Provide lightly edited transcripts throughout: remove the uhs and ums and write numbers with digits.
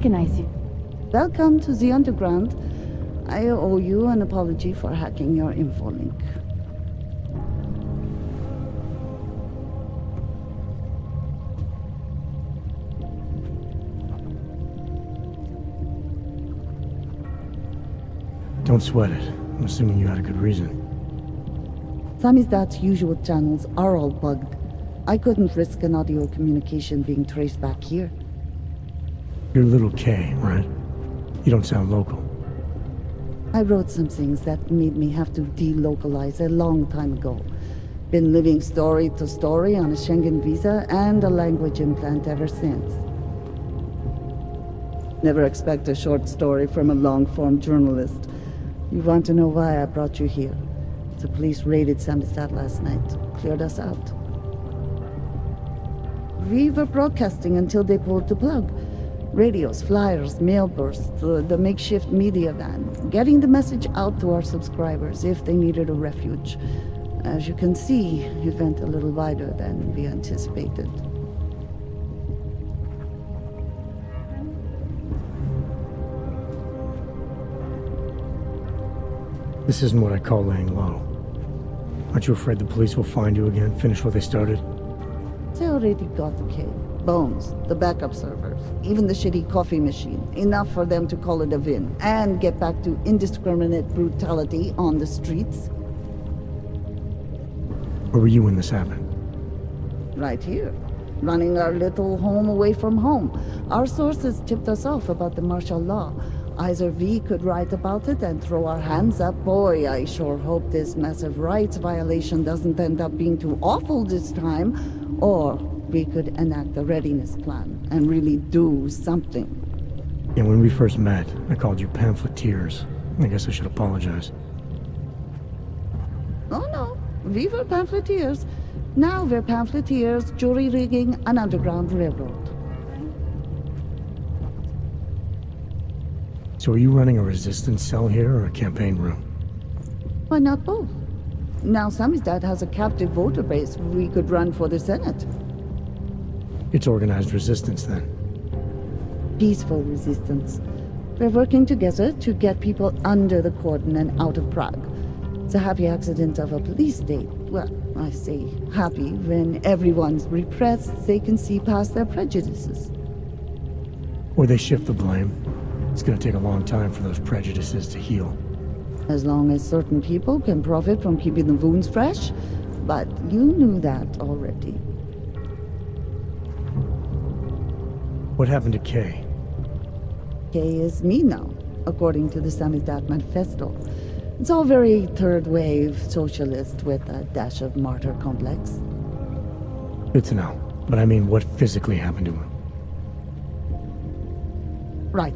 recognize you. Welcome to the underground. I owe you an apology for hacking your info link. Don't sweat it. I'm assuming you had a good reason. Samizdat's usual channels are all bugged. I couldn't risk an audio communication being traced back here. You're little K, right? You don't sound local. I wrote some things that made me have to delocalize a long time ago. Been living story to story on a Schengen visa and a language implant ever since. Never expect a short story from a long-form journalist. You want to know why I brought you here? The police raided Samizdatu last night. Cleared us out. We were broadcasting until they pulled the plug. Radios, flyers, mail bursts, the makeshift media van. Getting the message out to our subscribers if they needed a refuge. As you can see, it went a little wider than we anticipated. This isn't what I call laying low. Aren't you afraid the police will find you again, finish what they started? They already got the kid. Bones, the backup servers, even the shitty coffee machine. Enough for them to call it a win and get back to indiscriminate brutality on the streets. Where were you when this happened? Right here. Running our little home away from home. Our sources tipped us off about the martial law. Either we could write about it and throw our hands up. Boy, I sure hope this massive rights violation doesn't end up being too awful this time. Or we could enact a readiness plan and really do something. Yeah, when we first met, I called you pamphleteers. I guess I should apologize. Oh no, we were pamphleteers. Now we're pamphleteers, jury rigging an underground railroad. So are you running a resistance cell here or a campaign room? Why not both? Now Samizdatu has a captive voter base. We could run for the Senate. It's organized resistance then. Peaceful resistance. We're working together to get people under the cordon and out of Prague. It's a happy accident of a police state. Well, I say happy when everyone's repressed, they can see past their prejudices. Or they shift the blame. It's gonna take a long time for those prejudices to heal. As long as certain people can profit from keeping the wounds fresh. But you knew that already. What happened to Kay? Kay is me now, according to the Samizdatu manifesto. It's all very third-wave socialist with a dash of martyr complex. Good to know. But I mean, what physically happened to him? Right.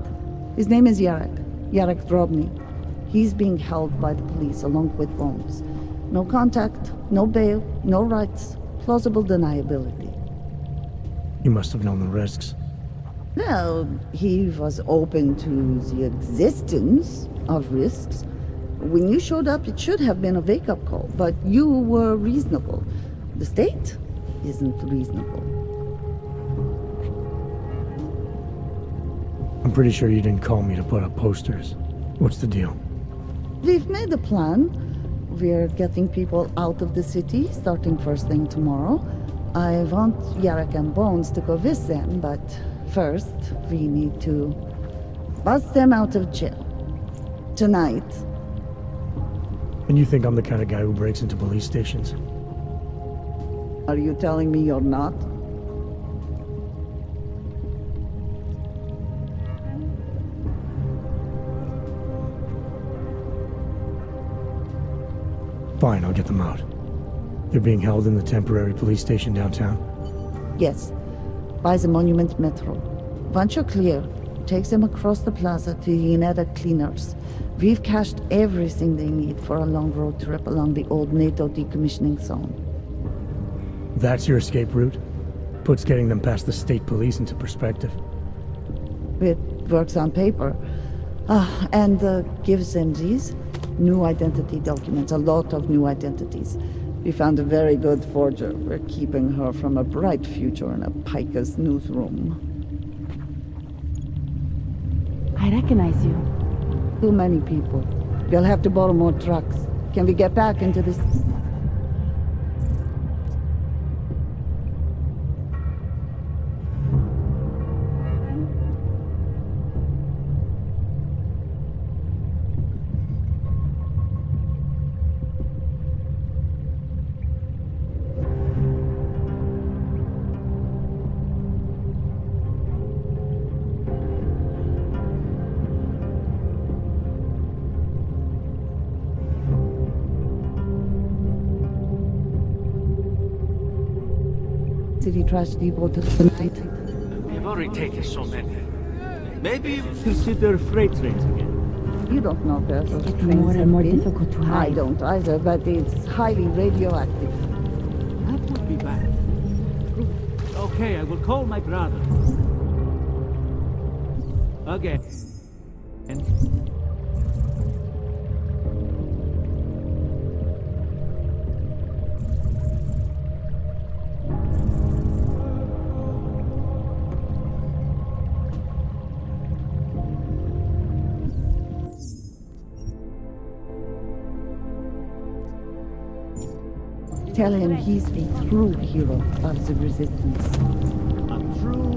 His name is Yarek. Yarek Drobny. He's being held by the police along with Bones. No contact, no bail, no rights, plausible deniability. You must have known the risks. Well, he was open to the existence of risks. When you showed up, it should have been a wake-up call, but you were reasonable. The state isn't reasonable. I'm pretty sure you didn't call me to put up posters. What's the deal? We've made a plan. We're getting people out of the city, starting first thing tomorrow. I want Yarek and Bones to go with them, but first, we need to bust them out of jail. Tonight. And you think I'm the kind of guy who breaks into police stations? Are you telling me you're not? Fine, I'll get them out. They're being held in the temporary police station downtown? Yes. By the Monument Metro. Once you're clear, take them across the plaza to the United Cleaners. We've cached everything they need for a long road trip along the old NATO decommissioning zone. That's your escape route? Puts getting them past the state police into perspective. It works on paper. And gives them these new identity documents, a lot of new identities. We found a very good forger. We're keeping her from a bright future in a Pika's newsroom. I recognize you. Too many people. You'll have to borrow more trucks. Can we get back into this? City trash depot tonight. We've already taken so many. Maybe consider freight trains again. You don't know where those It's trains more and have more been. difficult to I hide. don't either, but it's highly radioactive. That would be bad. Okay, I will call my brother. Again. And Tell him he's a true hero of the resistance. a true...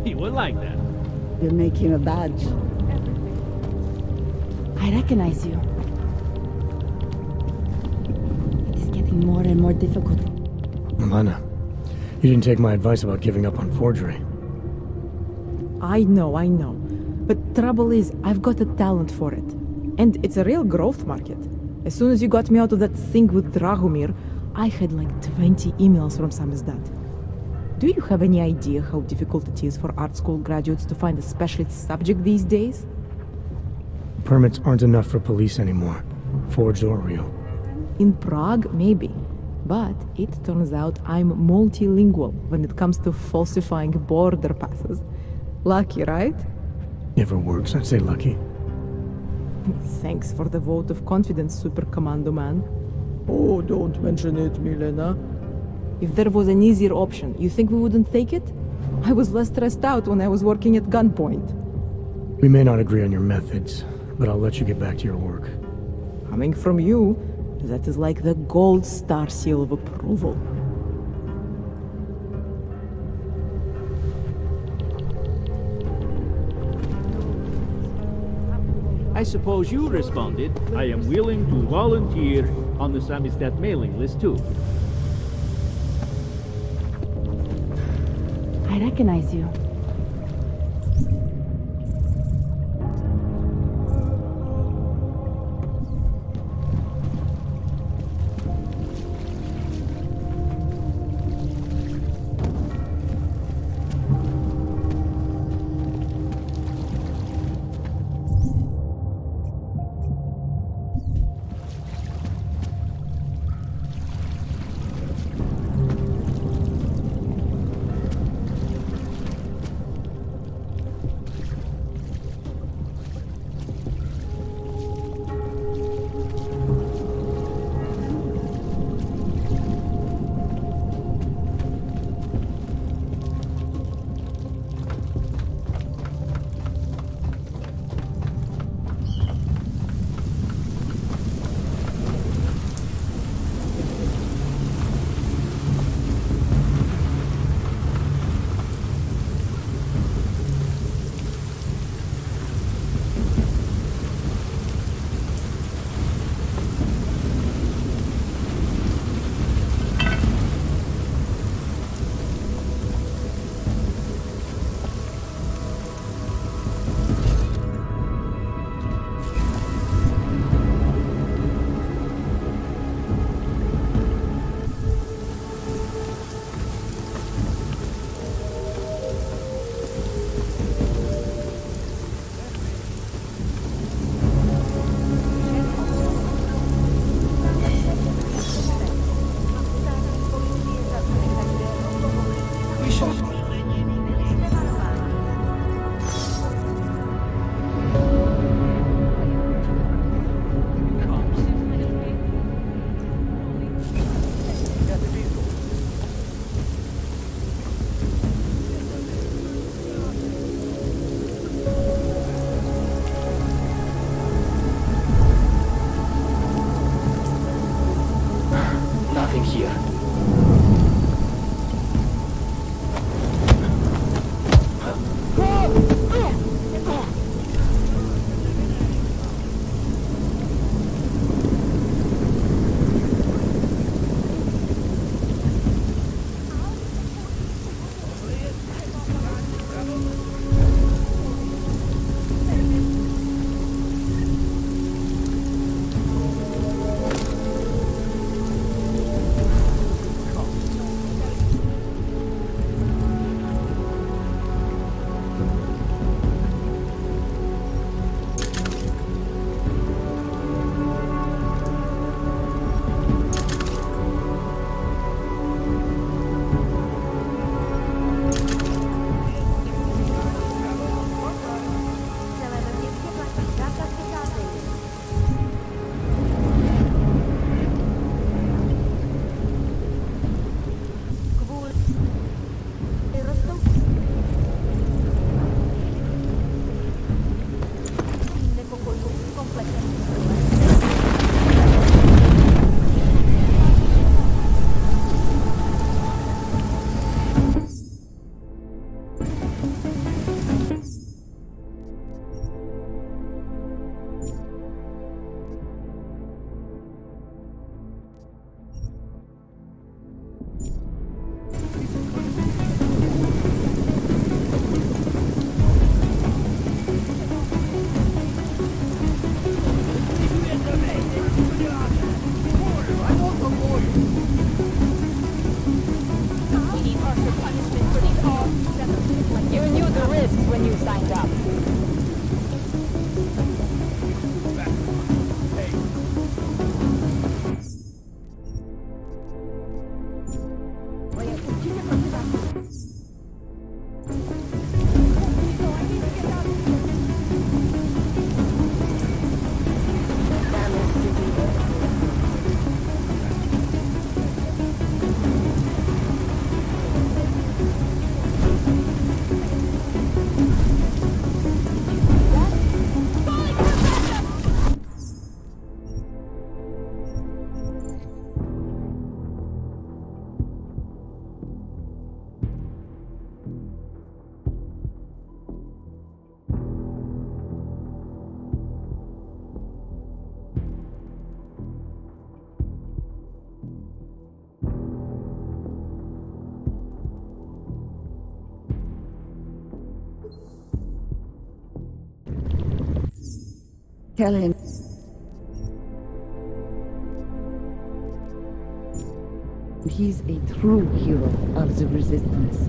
He would like that. We'll make him a badge. I recognize you. It is getting more and more difficult. Milena, you didn't take my advice about giving up on forgery. I know. But trouble is, I've got a talent for it. And it's a real growth market. As soon as you got me out of that thing with Dragomir, I had like 20 emails from Samizdatu. Do you have any idea how difficult it is for art school graduates to find a specialist subject these days? Permits aren't enough for police anymore, forged or real. In Prague, maybe. But it turns out I'm multilingual when it comes to falsifying border passes. Lucky, right? If it works, I'd say lucky. Thanks for the vote of confidence, Super Commando Man. Oh, don't mention it, Milena. If there was an easier option, you think we wouldn't take it? I was less stressed out when I was working at gunpoint. We may not agree on your methods, but I'll let you get back to your work. Coming from you, that is like the gold star seal of approval. I suppose you responded, I am willing to volunteer on the Samizdatu mailing list too. I recognize you. You knew the risks when you signed up. Tell him. He's a true hero of the resistance.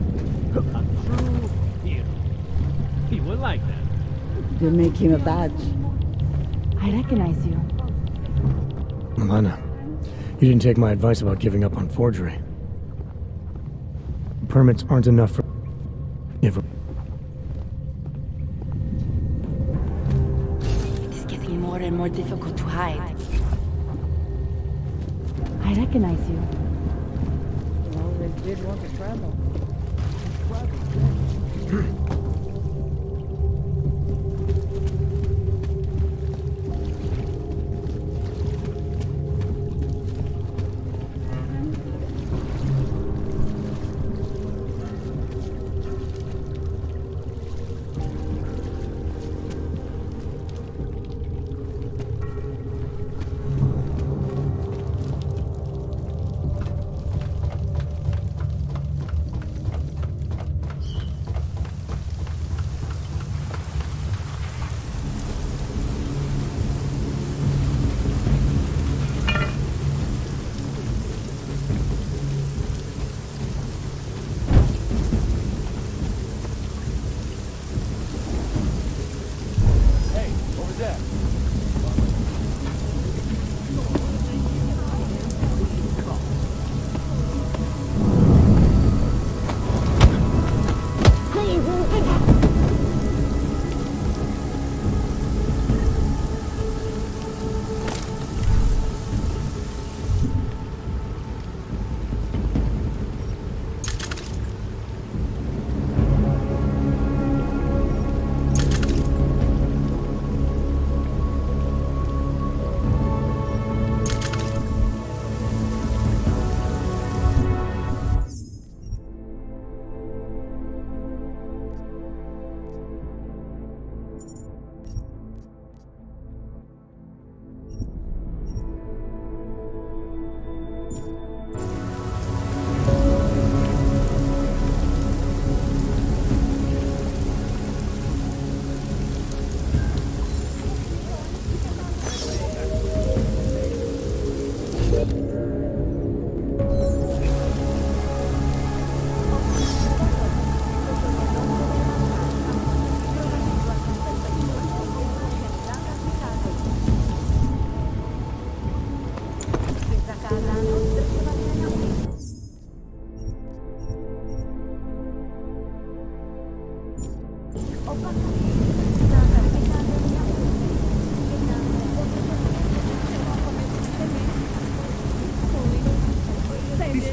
A true hero. He would like that. We'll make him a badge. I recognize you. Milena, you didn't take my advice about giving up on forgery. Permits aren't enough for... It is getting more and more difficult to hide. I recognize you. Well, they did want to travel.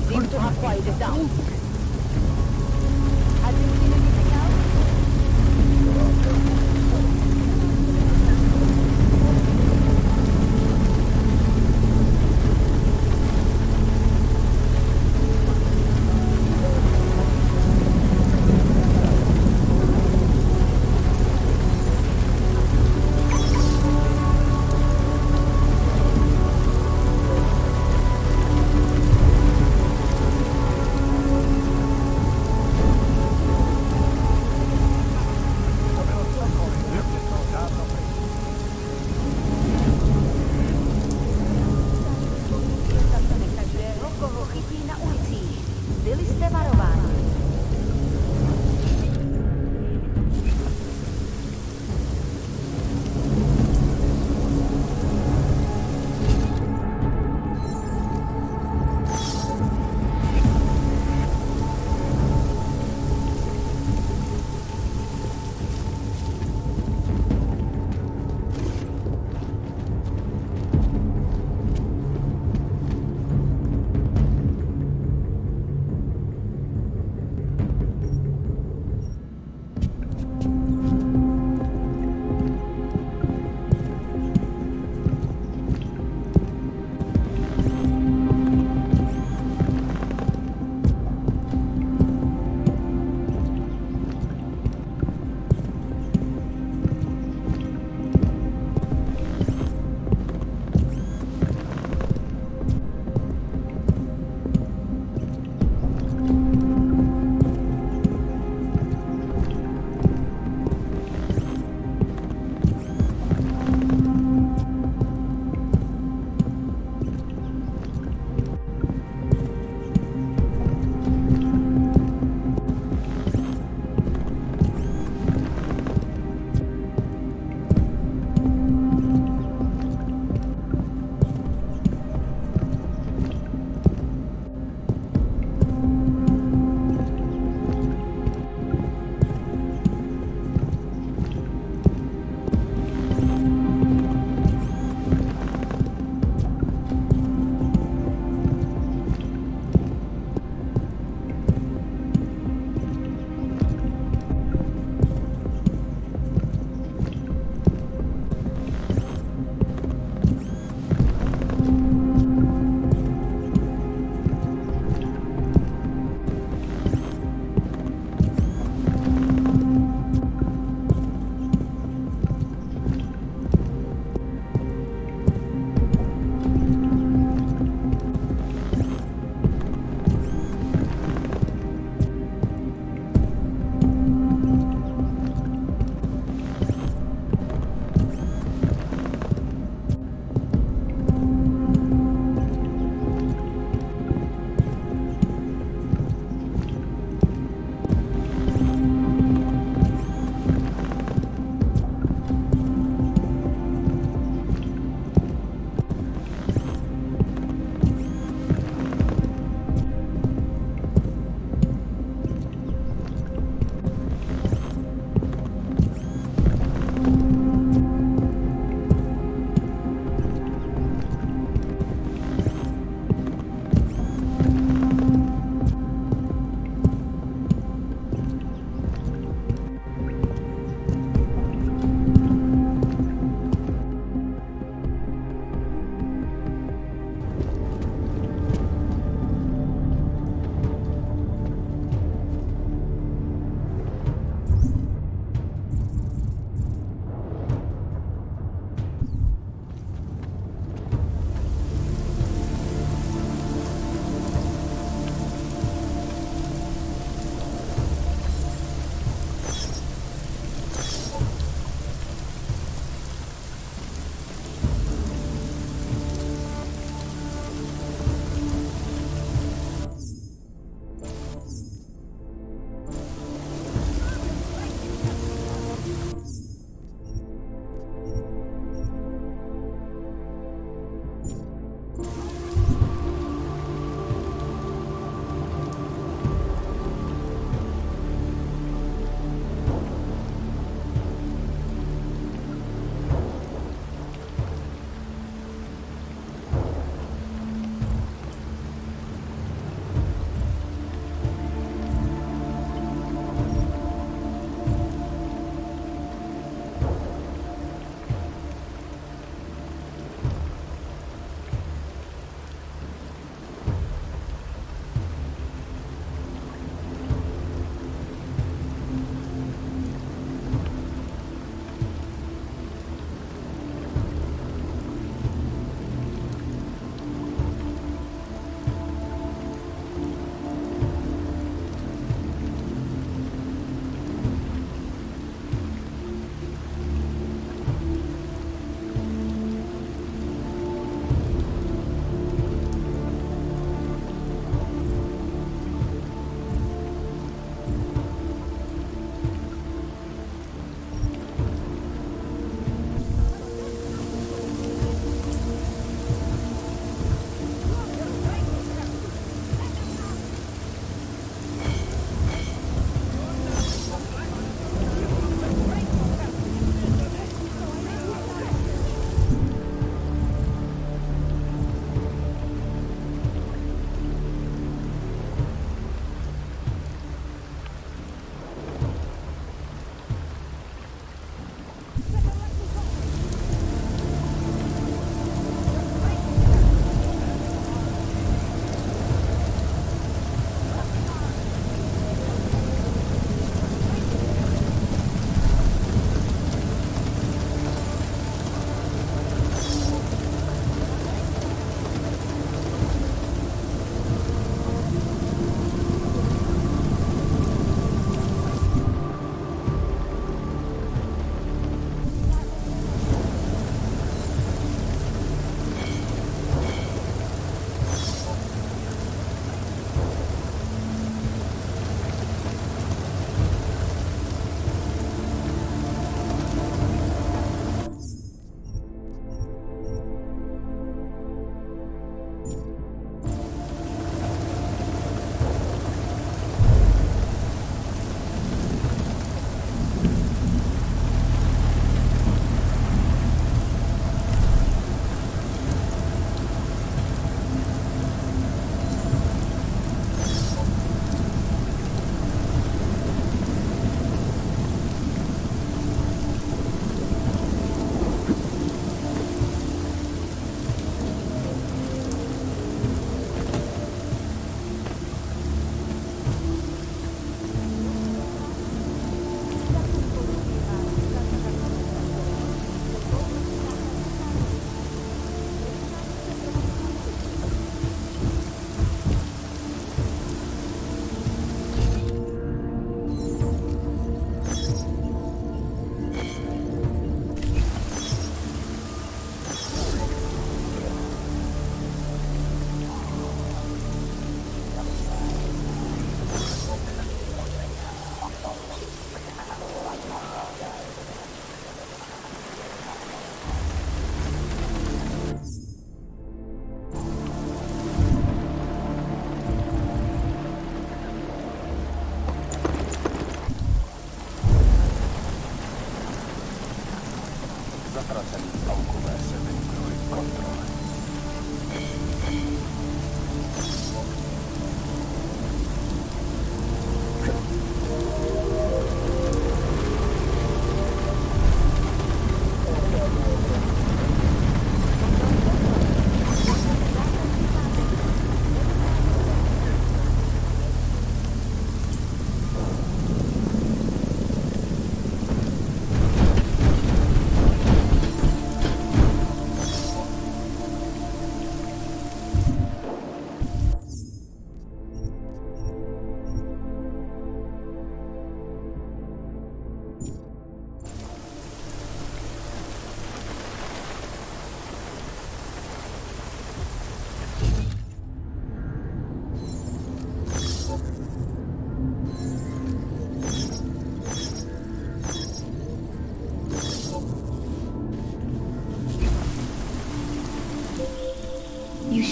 Seems to have quieted down. Have you seen anything else? Byli jste varováni.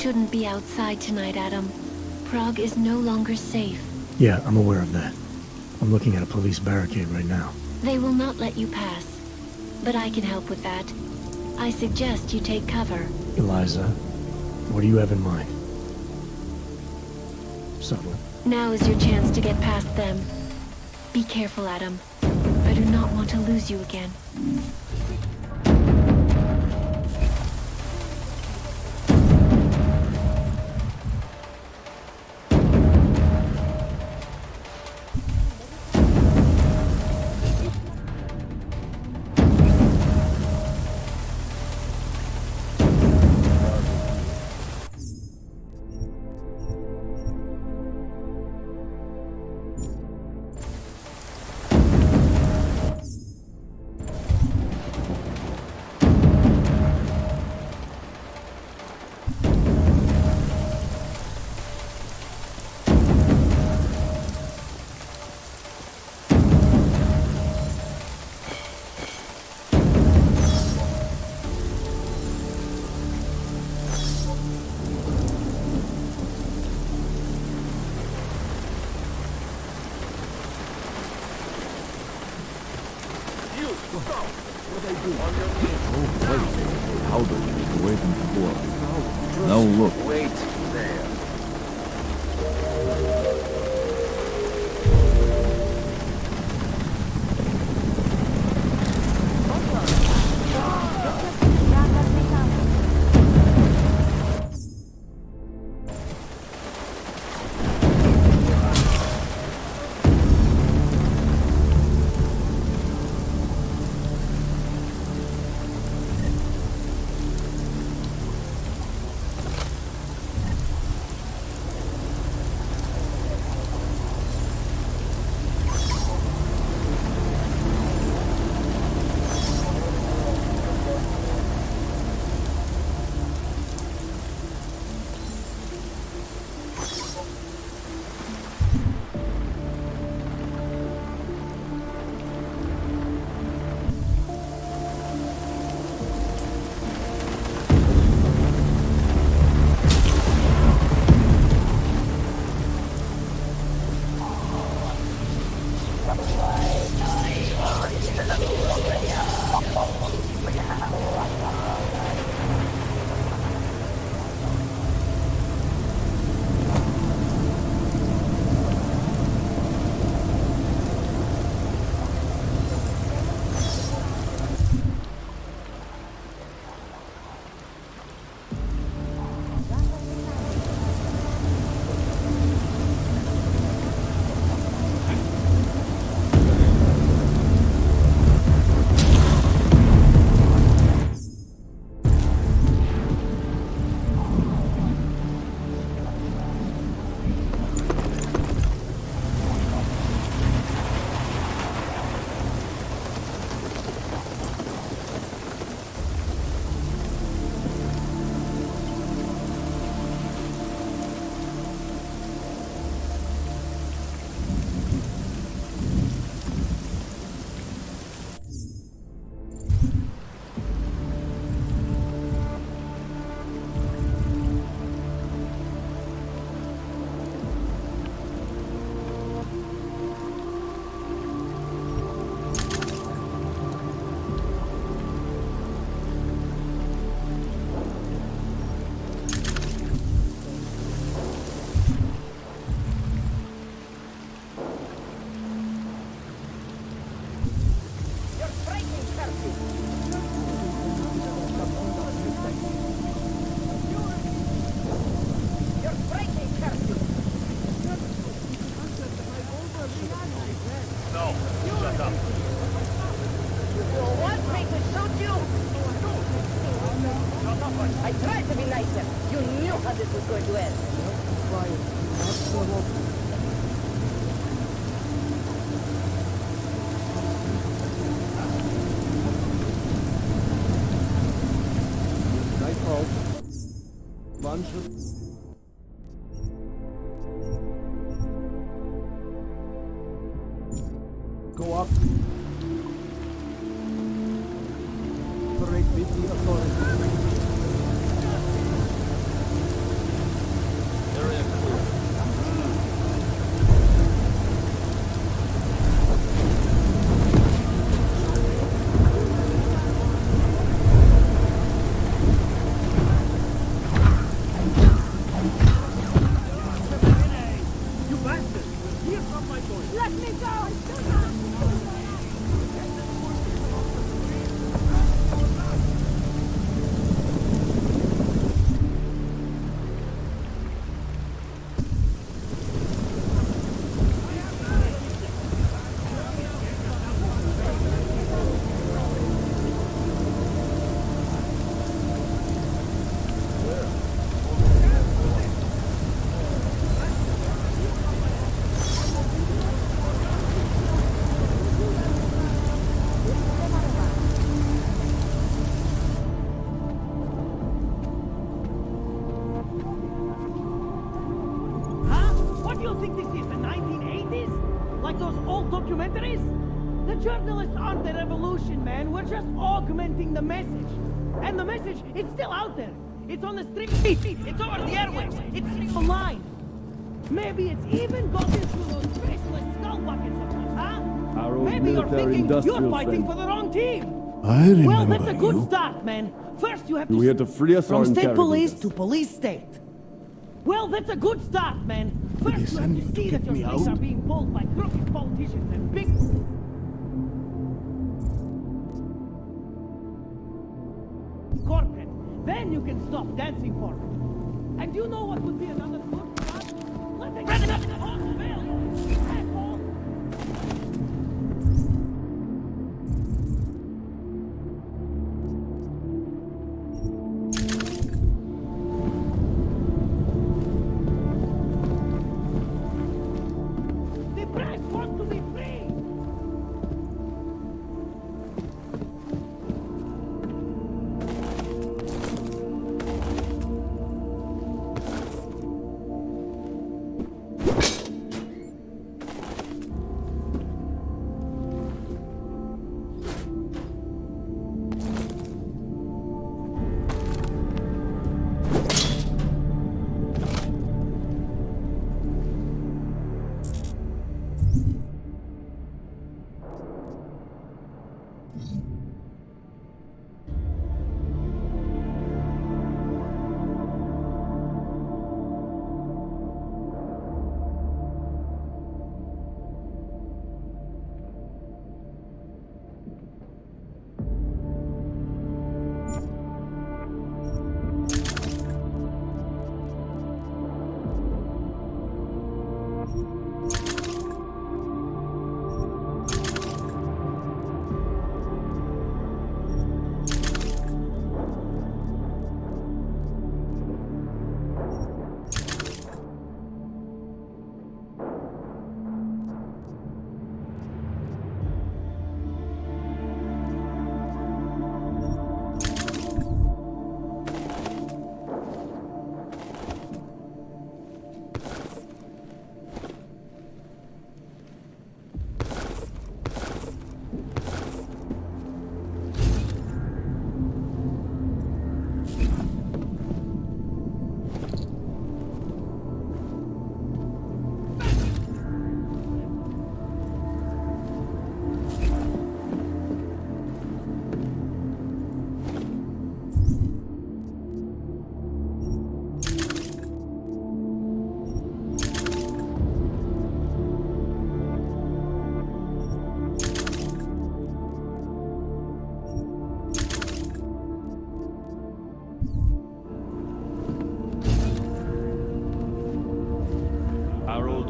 shouldn't be outside tonight, Adam. Prague is no longer safe. Yeah, I'm aware of that. I'm looking at a police barricade right now. They will not let you pass. But I can help with that. I suggest you take cover. Eliza, what do you have in mind? Subtle. Now is your chance to get past them. Be careful, Adam. I do not want to lose you again. Now look. Wait there. I tried to be nicer. You knew how this was going to end. Go up. Operate with the authority. Here from my point. Let me go! The journalists aren't the revolution, man. We're just augmenting the message. And the message, it's still out there. It's on the street. It's over the airwaves. It's online. Maybe it's even got into those faceless skull buckets of us, huh? Our old Maybe you're thinking you're fighting for the wrong team. I remember Well, that's a good you. start, man. First you have We have to free us from state police to police state. Well, that's a good start, man. First you have to see that your strings are being pulled by crooked politicians and big... corporate. Then you can stop dancing for it. And you know what would be another good start? Letting the whole civilian. Asshole. The press wants to be free.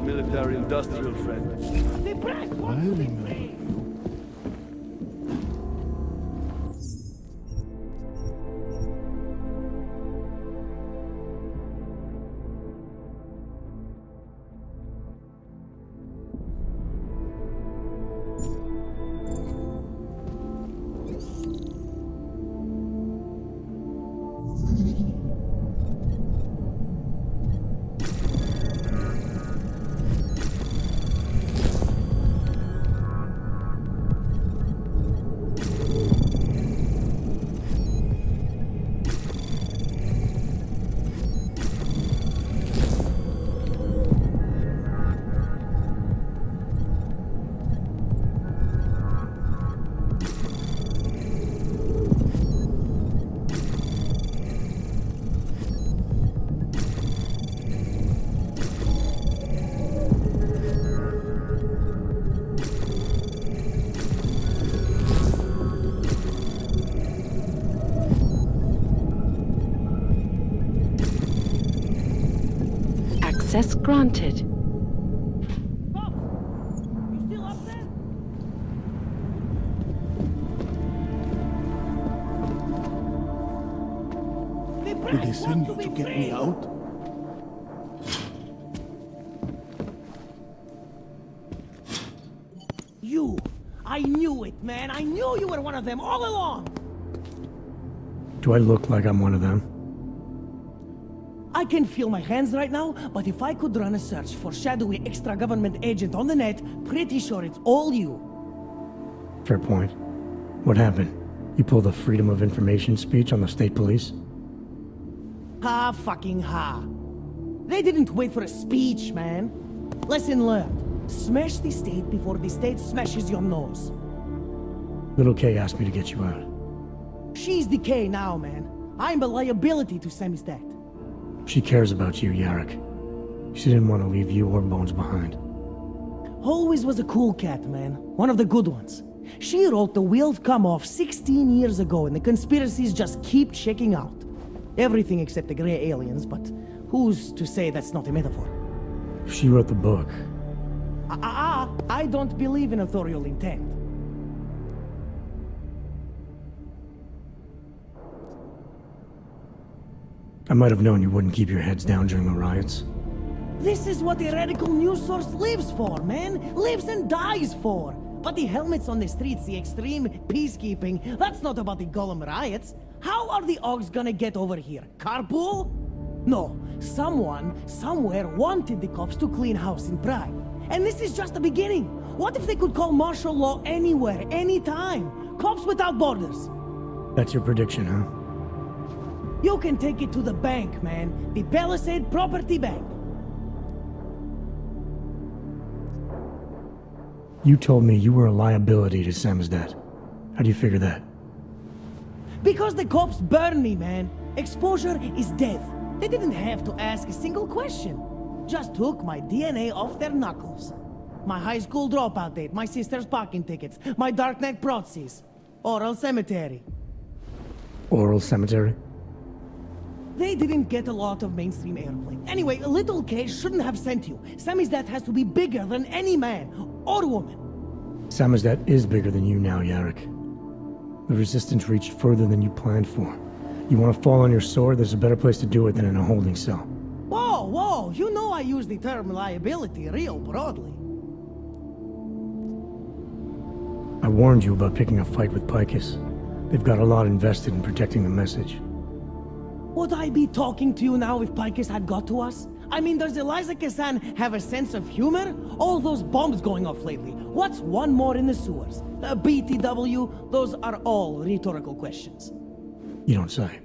Military industrial friend. The press wants to be free. access granted. Cops! You still up there? The Did they press send wants you to be get free. me out? You! I knew it, man! I knew you were one of them all along! Do I look like I'm one of them? I can feel my hands right now, but if I could run a search for shadowy extra-government agent on the net, pretty sure it's all you. Fair point. What happened? You pulled a Freedom of Information speech on the state police? Ha fucking ha. They didn't wait for a speech, man. Lesson learned. Smash the state before the state smashes your nose. Little K asked me to get you out. She's the K now, man. I'm a liability to Samizdatu. She cares about you, Yarrick. She didn't want to leave you or Bones behind. Always was a cool cat, man. One of the good ones. She wrote the wheels come off 16 years ago and the conspiracies just keep checking out. Everything except the gray aliens, but who's to say that's not a metaphor? She wrote the book. I don't believe in authorial intent. I might have known you wouldn't keep your heads down during the riots. This is what a radical news source lives for, man. Lives and dies for. But the helmets on the streets, the extreme peacekeeping, that's not about the Golem riots. How are the Ogs gonna get over here? Carpool? No. Someone, somewhere wanted the cops to clean house in Prague. And this is just the beginning. What if they could call martial law anywhere, anytime? Cops without borders. That's your prediction, huh? You can take it to the bank, man. The Palisade Property Bank. You told me you were a liability to Samizdatu. How do you figure that? Because the cops burn me, man. Exposure is death. They didn't have to ask a single question. Just took my DNA off their knuckles. My high school dropout date, my sister's parking tickets, my darknet proxies. Oral cemetery. Oral cemetery? They didn't get a lot of mainstream airplay. Anyway, Little K shouldn't have sent you. Samizdatu has to be bigger than any man or woman. Samizdatu is bigger than you now, Yarrick. The Resistance reached further than you planned for. You want to fall on your sword? There's a better place to do it than in a holding cell. Whoa, whoa, you know I use the term liability real broadly. I warned you about picking a fight with Picus. They've got a lot invested in protecting the message. Would I be talking to you now if Picus had got to us? I mean, does Eliza Kassan have a sense of humor? All those bombs going off lately. What's one more in the sewers? BTW, those are all rhetorical questions. You don't say.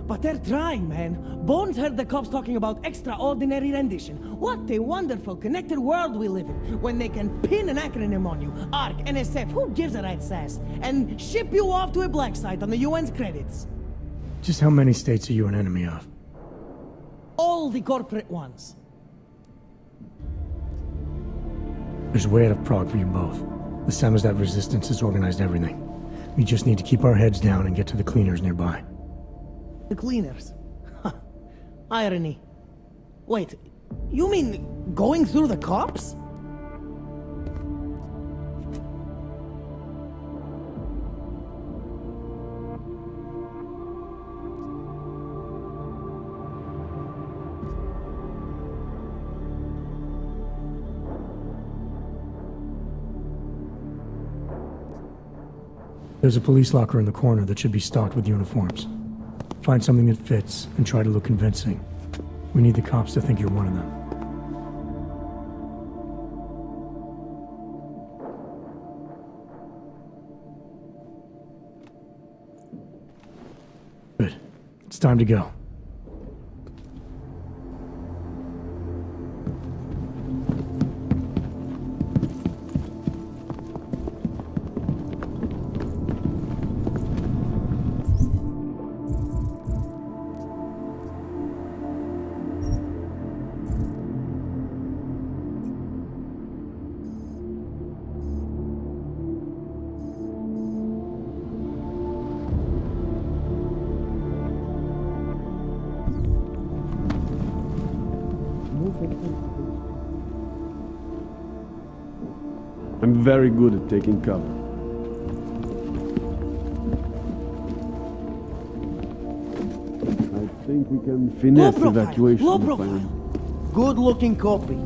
But they're trying, man. Bones heard the cops talking about extraordinary rendition. What a wonderful, connected world we live in, when they can pin an acronym on you, ARC, NSF, who gives a rat's ass, and ship you off to a black site on the UN's credits. Just how many states are you an enemy of? All the corporate ones. There's a way out of Prague for you both. The Samizdatu resistance has organized everything. We just need to keep our heads down and get to the cleaners nearby. The cleaners? Irony. Wait, you mean going through the cops? There's a police locker in the corner that should be stocked with uniforms. Find something that fits and try to look convincing. We need the cops to think you're one of them. Good. It's time to go. I'm very good at taking cover. I think we can finesse evacuation. Low plan. profile. Good looking copy.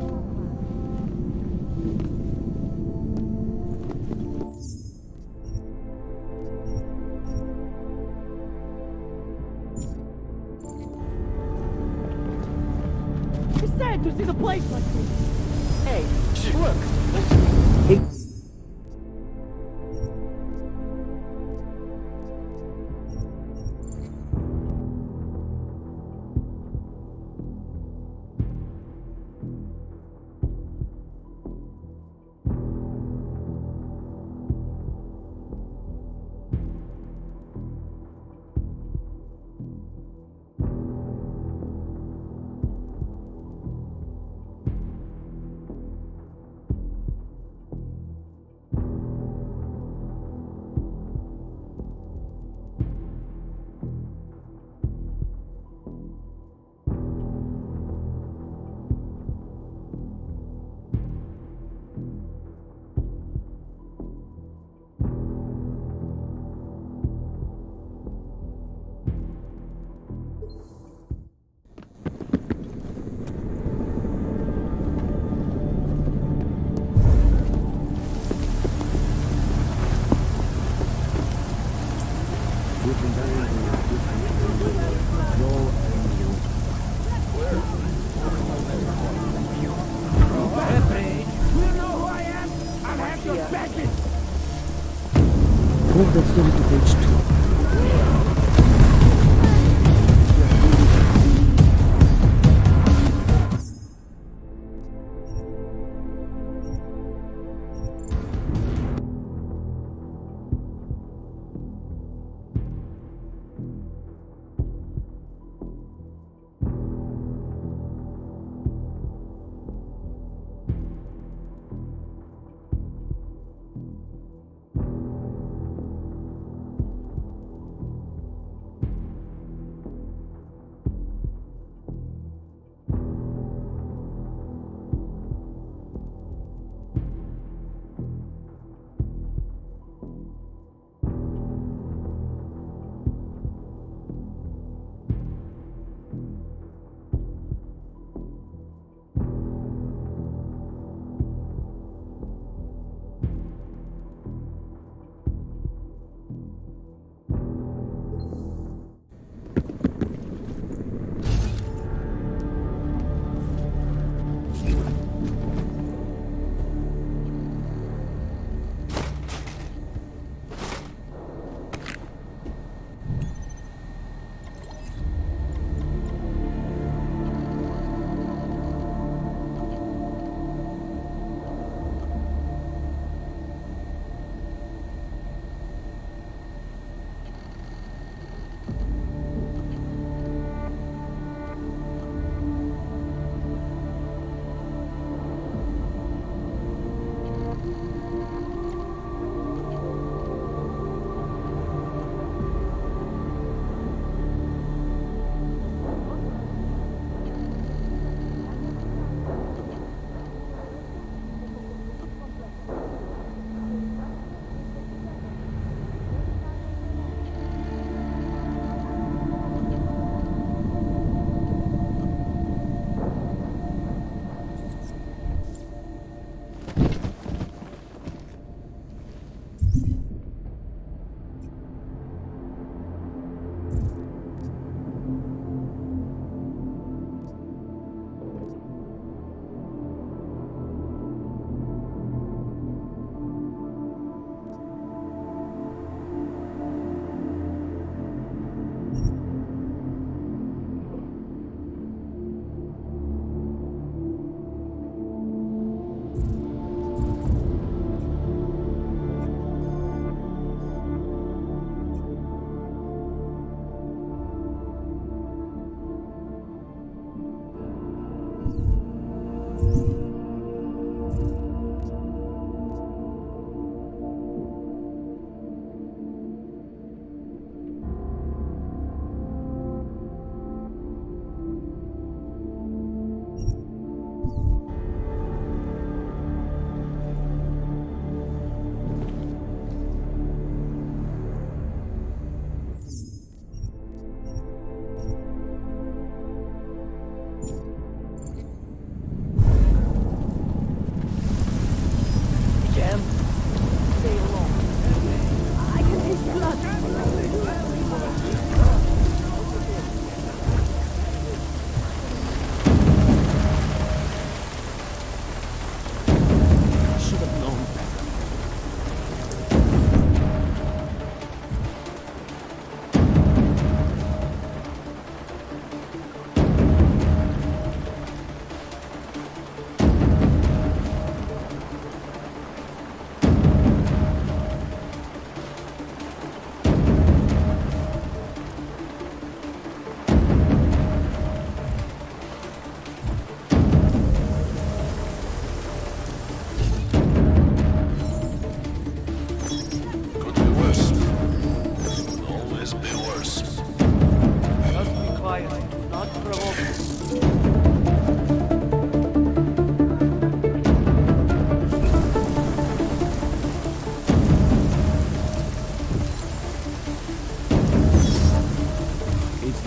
It's sad to see the place like this. Hey, look. Hey. Move that story to page 2.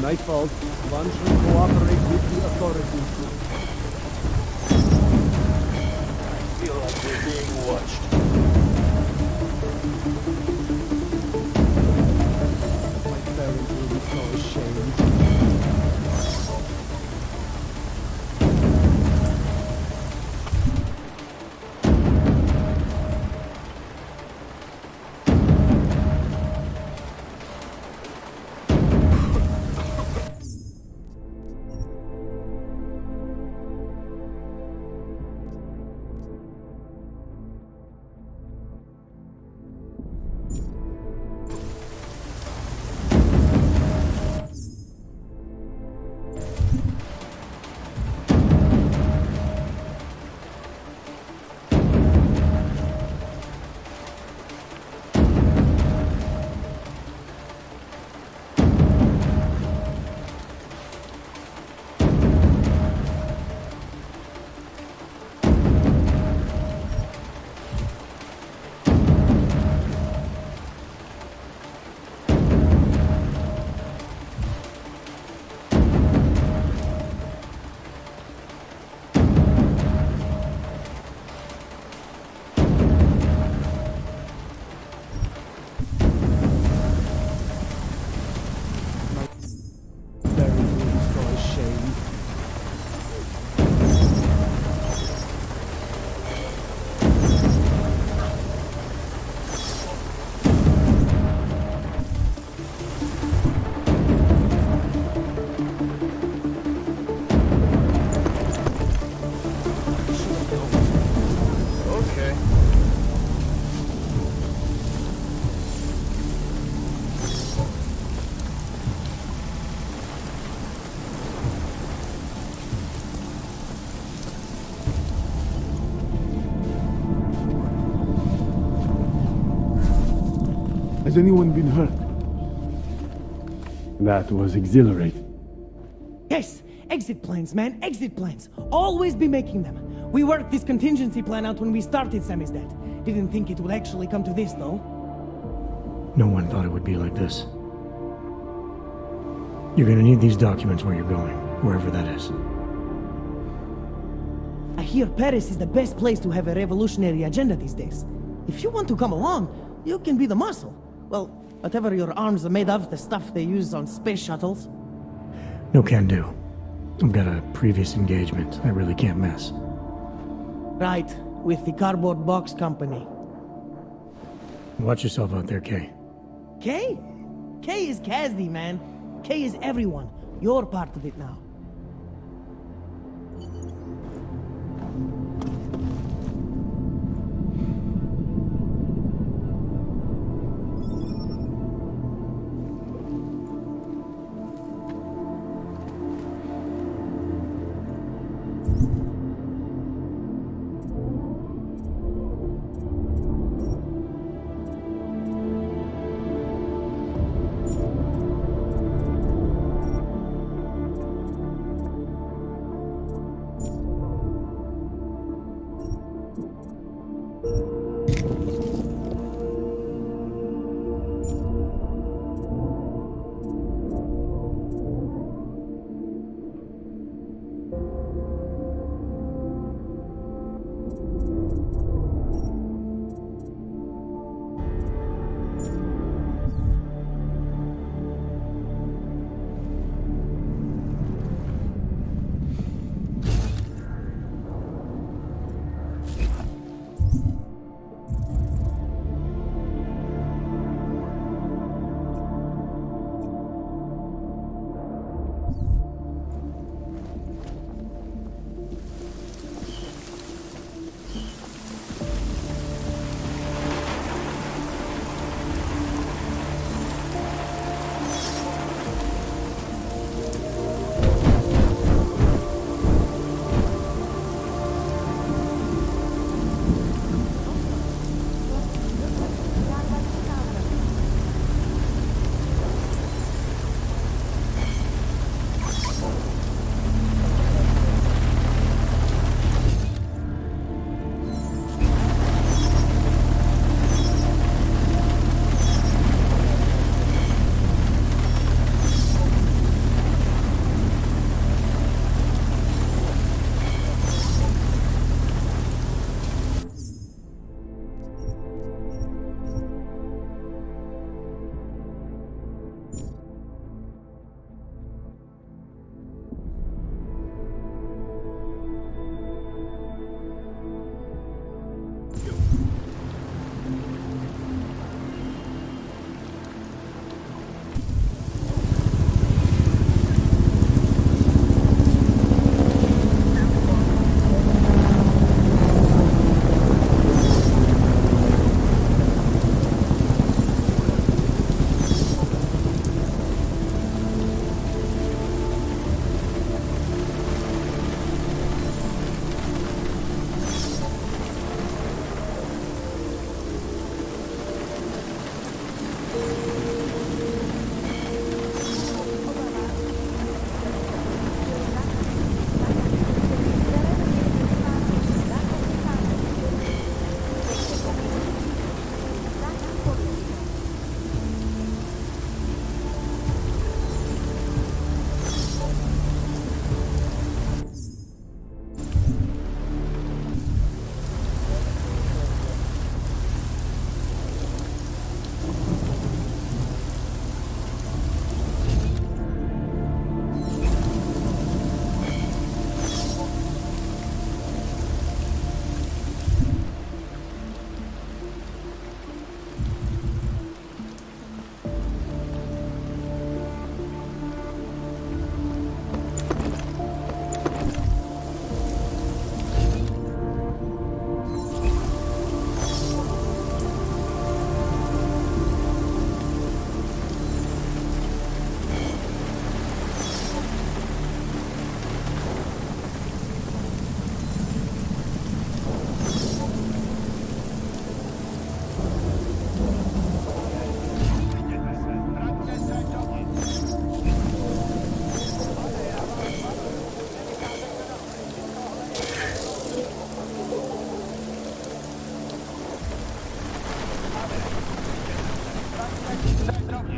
my fault. One should cooperate with the authorities. I feel like we're being watched. My parents will be so ashamed. Has anyone been hurt? That was exhilarating. Yes, exit plans, man, exit plans. Always be making them. We worked this contingency plan out when we started Samizdatu. Didn't think it would actually come to this, though. No one thought it would be like this. You're gonna need these documents where you're going, wherever that is. I hear Paris is the best place to have a revolutionary agenda these days. If you want to come along, you can be the muscle. Well, whatever your arms are made of, the stuff they use on space shuttles. No can do. I've got a previous engagement I really can't miss. Right, with the cardboard box company. Watch yourself out there, Kay. Kay? Kay is Każdy, man. Kay is everyone. You're part of it now.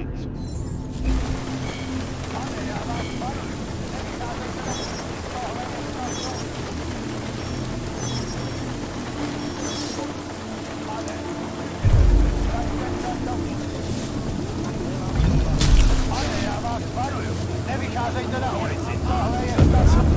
koniec. Ale ja was waruję. Nie wychadzajcie na ulicy. Tohle jest na sobie.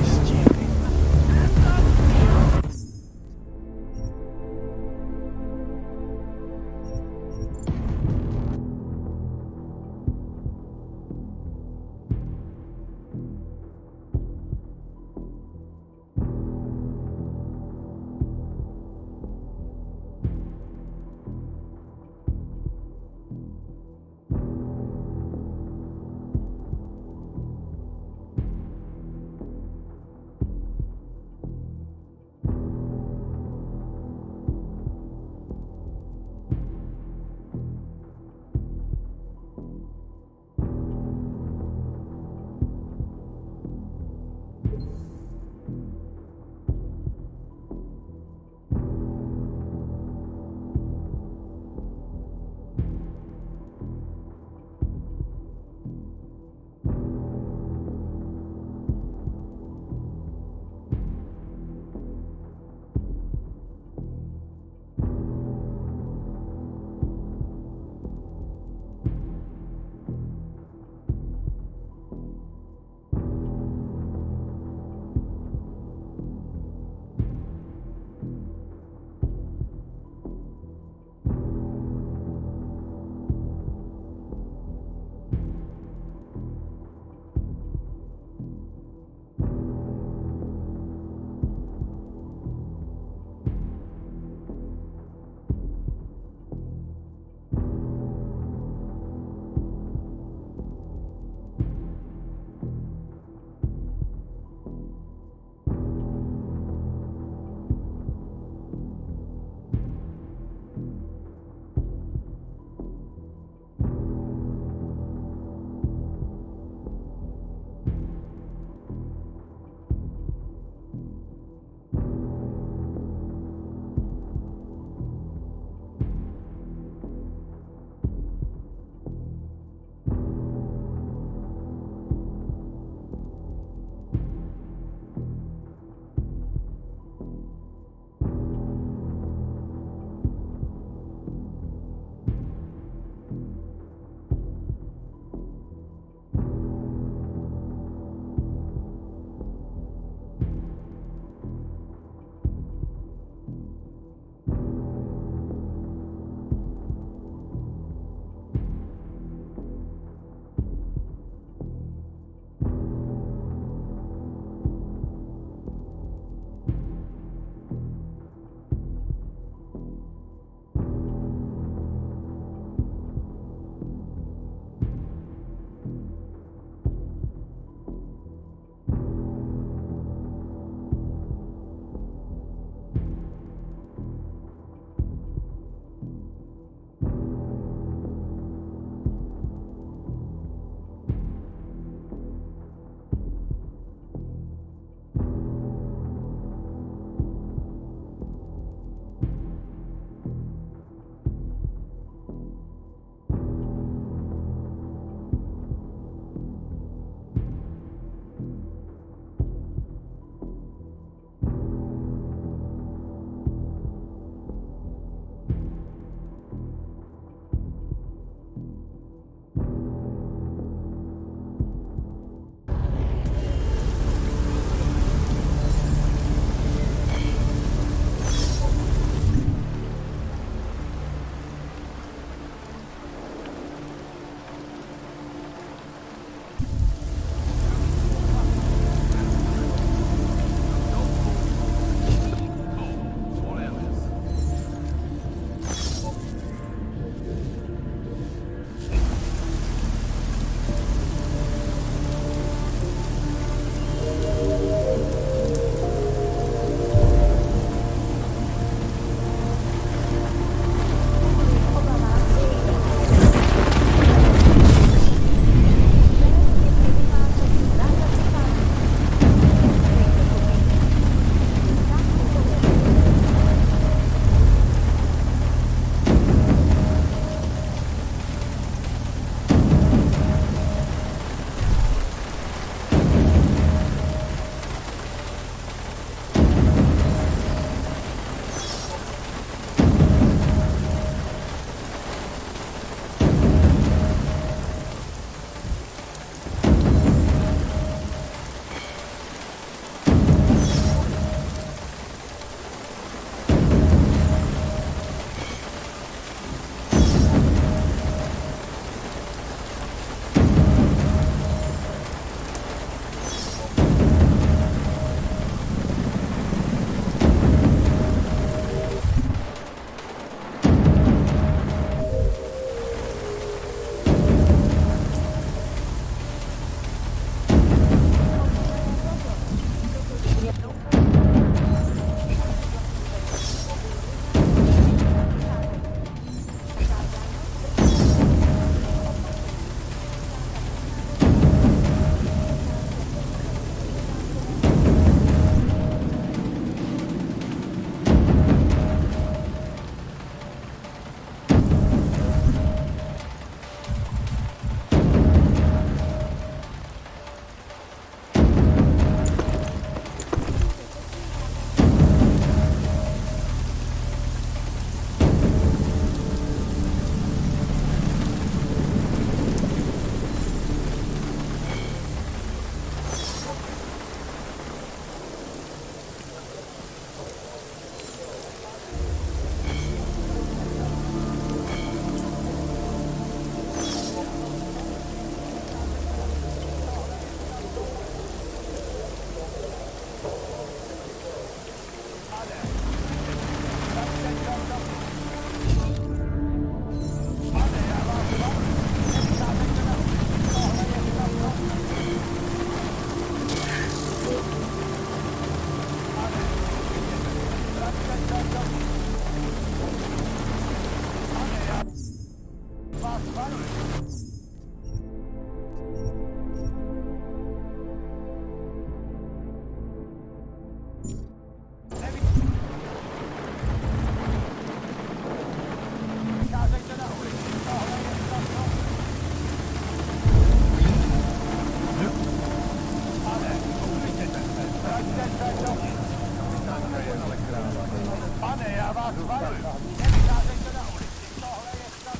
já vás varuju. Nevycházejte na ulici, tohle je snad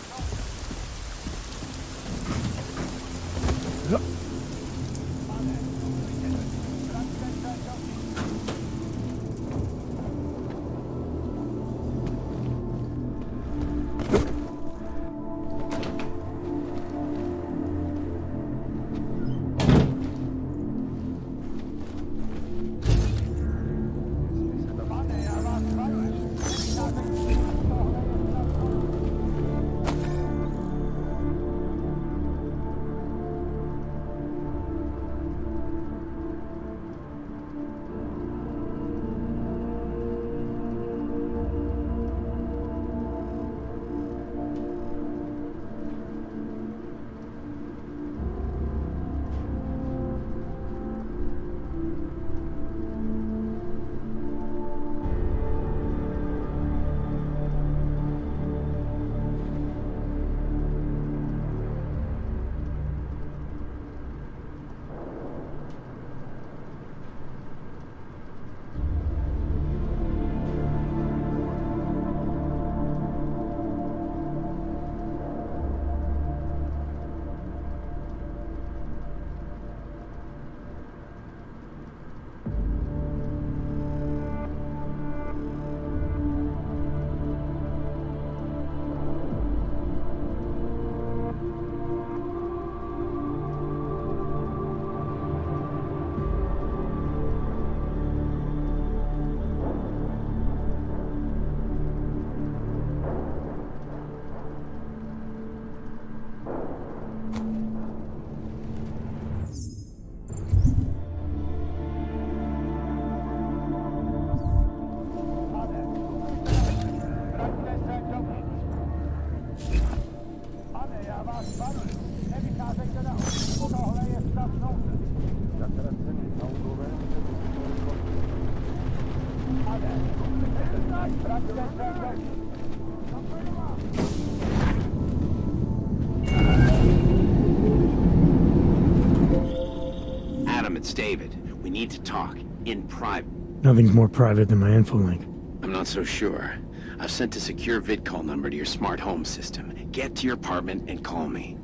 Adam, it's David. We need to talk. In private. Nothing's more private than my info link. I'm not so sure. I've sent a secure vidcall number to your smart home system. Get to your apartment and call me.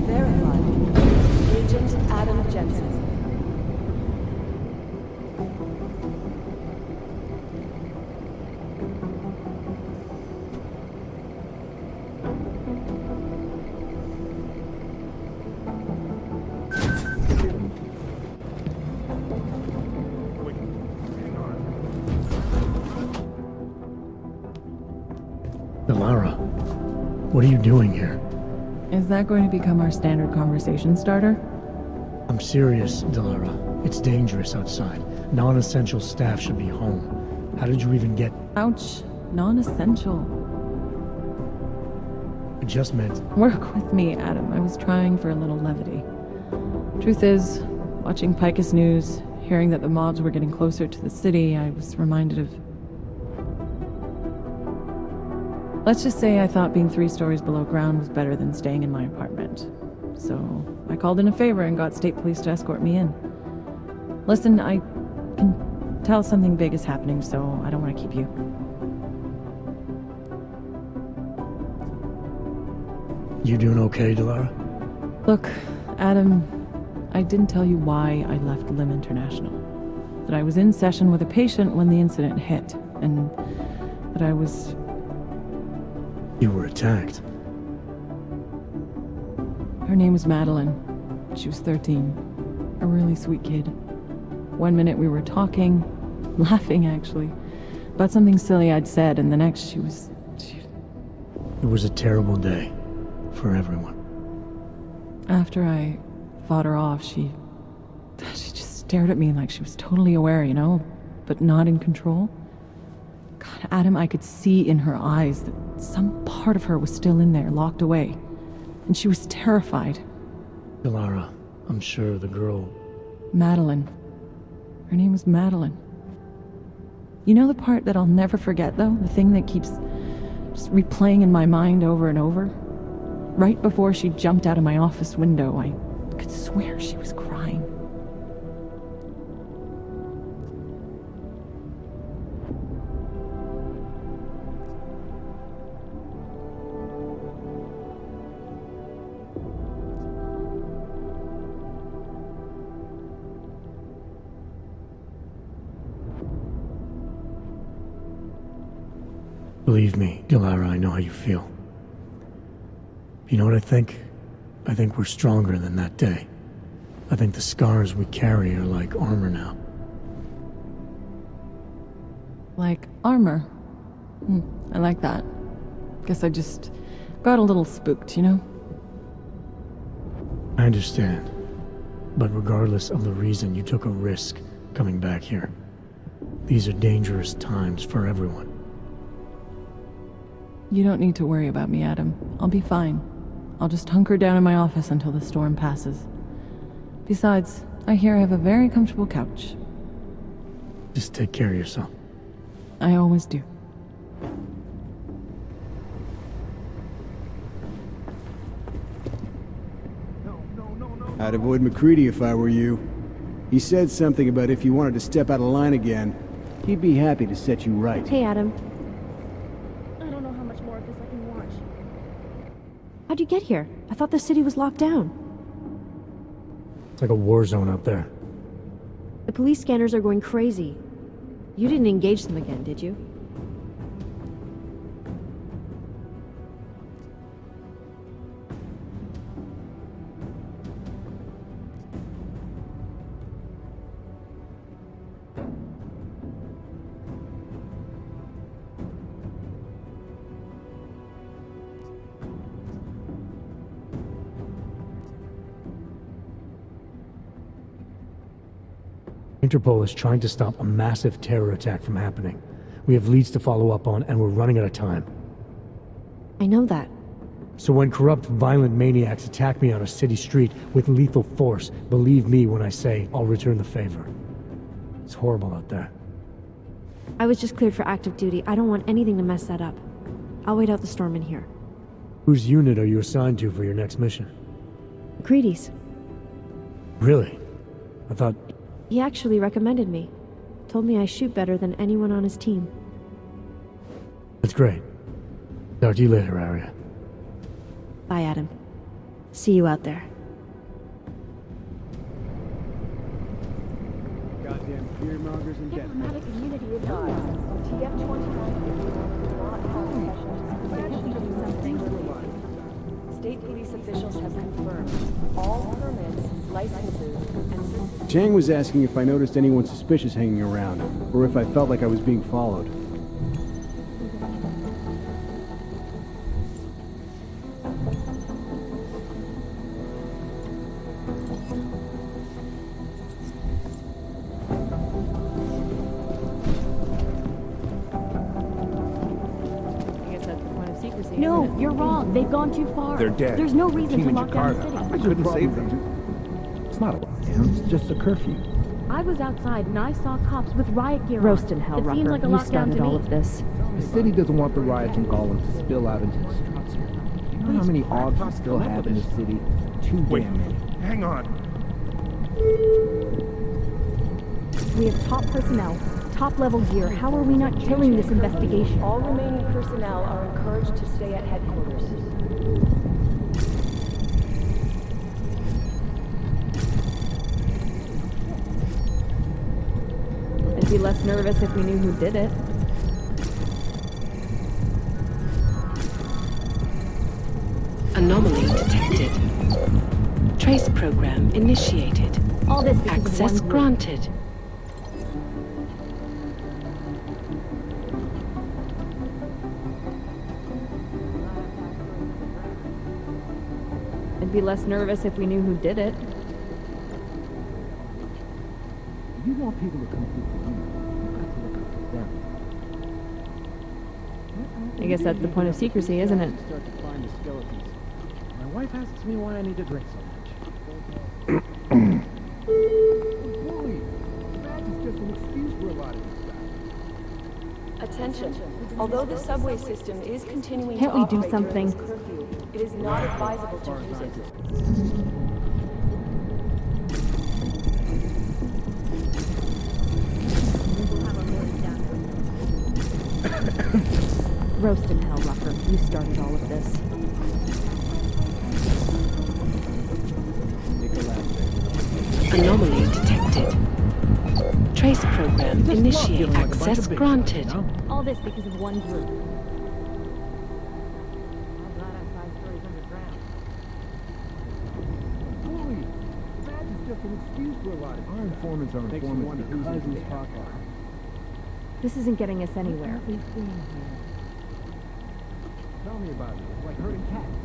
Verified. Agent Adam Jensen. Delara, what are you doing here? Is that going to become our standard conversation starter? I'm serious, Delara. It's dangerous outside. Non-essential staff should be home. How did you even get... Ouch. Non-essential. I just meant... Work with me, Adam. I was trying for a little levity. Truth is, watching Picus News, hearing that the mobs were getting closer to the city, I was reminded of... Let's just say I thought being 3 stories below ground was better than staying in my apartment. So I called in a favor and got state police to escort me in. Listen, I can tell something big is happening, so I don't want to keep you. You doing okay, Delara? Look, Adam, I didn't tell you why I left Lim International. That I was in session with a patient when the incident hit, and that I was... You were attacked. Her name was Madeline. She was 13. A really sweet kid. One minute we were talking, laughing actually, about something silly I'd said, and the next she was... It was a terrible day for everyone. After I fought her off, she just stared at me like she was totally aware, you know, but not in control. God, Adam, I could see in her eyes that some part of her was still in there, locked away. And she was terrified. Delara, I'm sure the girl... Madeline. Her name was Madeline. You know the part that I'll never forget, though? The thing that keeps just replaying in my mind over and over? Right before she jumped out of my office window, I could swear she was crying. Believe me, Dilara, I know how you feel. You know what I think? I think we're stronger than that day. I think the scars we carry are like armor now. Like armor? I like that. Guess I just got a little spooked, you know? I understand. But regardless of the reason, you took a risk coming back here. These are dangerous times for everyone. You don't need to worry about me, Adam. I'll be fine. I'll just hunker down in my office until the storm passes. Besides, I hear I have a very comfortable couch. Just take care of yourself. I always do. I'd avoid McCready if I were you. He said something about if you wanted to step out of line again, he'd be happy to set you right. Hey, Adam. I don't know how much more of this I can watch. How'd you get here? I thought the city was locked down. It's like a war zone out there. The police scanners are going crazy. You didn't engage them again, did you? Interpol is trying to stop a massive terror attack from happening. We have leads to follow up on, and we're running out of time. I know that. So when corrupt, violent maniacs attack me on a city street with lethal force, believe me when I say I'll return the favor. It's horrible out there. I was just cleared for active duty. I don't want anything to mess that up. I'll wait out the storm in here. Whose unit are you assigned to for your next mission? McCready's. Really? I thought... He actually recommended me. Told me I shoot better than anyone on his team. That's great. Talk to you later, Arya. Bye, Adam. See you out there. Goddamn fearmongers and death. Diplomatic immunity is ours. TF-29 not have possession of something related. State police officials have confirmed all permits, licenses, and certificates. Chang was asking if I noticed anyone suspicious hanging around, or if I felt like I was being followed. No, you're wrong. They've gone too far. They're dead. There's no reason Team to in lock down the Jakarta. city. I couldn't save them. It's not a lockdown. It's just a curfew. I was outside and I saw cops with riot gear Roast on. in hell, It seems Rucker. like a You lockdown started to all me. of this. The city doesn't want the riots in Gollum to spill out into the streets. You know how many odds we still have in the city? Too damn many. Hang on. We have top personnel, top level gear. How are we not killing this investigation? All remaining personnel are encouraged to stay at headquarters. I'd be less nervous if we knew who did it. Anomaly detected. Trace program initiated. All this because of Access one group. granted. I'd be less nervous if we knew who did it. If you want people to come through for you, you have to look out for them. I guess that's the point of secrecy, isn't it? Start to find the skeletons. My wife asks me why I need to drink so much. Bully! Badge is just an excuse for a lot of this stuff. Attention. Although the subway system is continuing Can't to we do operate something? during this curfew, it is not advisable to use it. Roast in hell, Rucker. You started all of this. Anomaly detected. Trace program initiate. Access granted. All this because of one group. Holy, that is just an excuse for a lot of our informants are informants because he's popular. This isn't getting us anywhere. Tell me about it. It's like herding cats.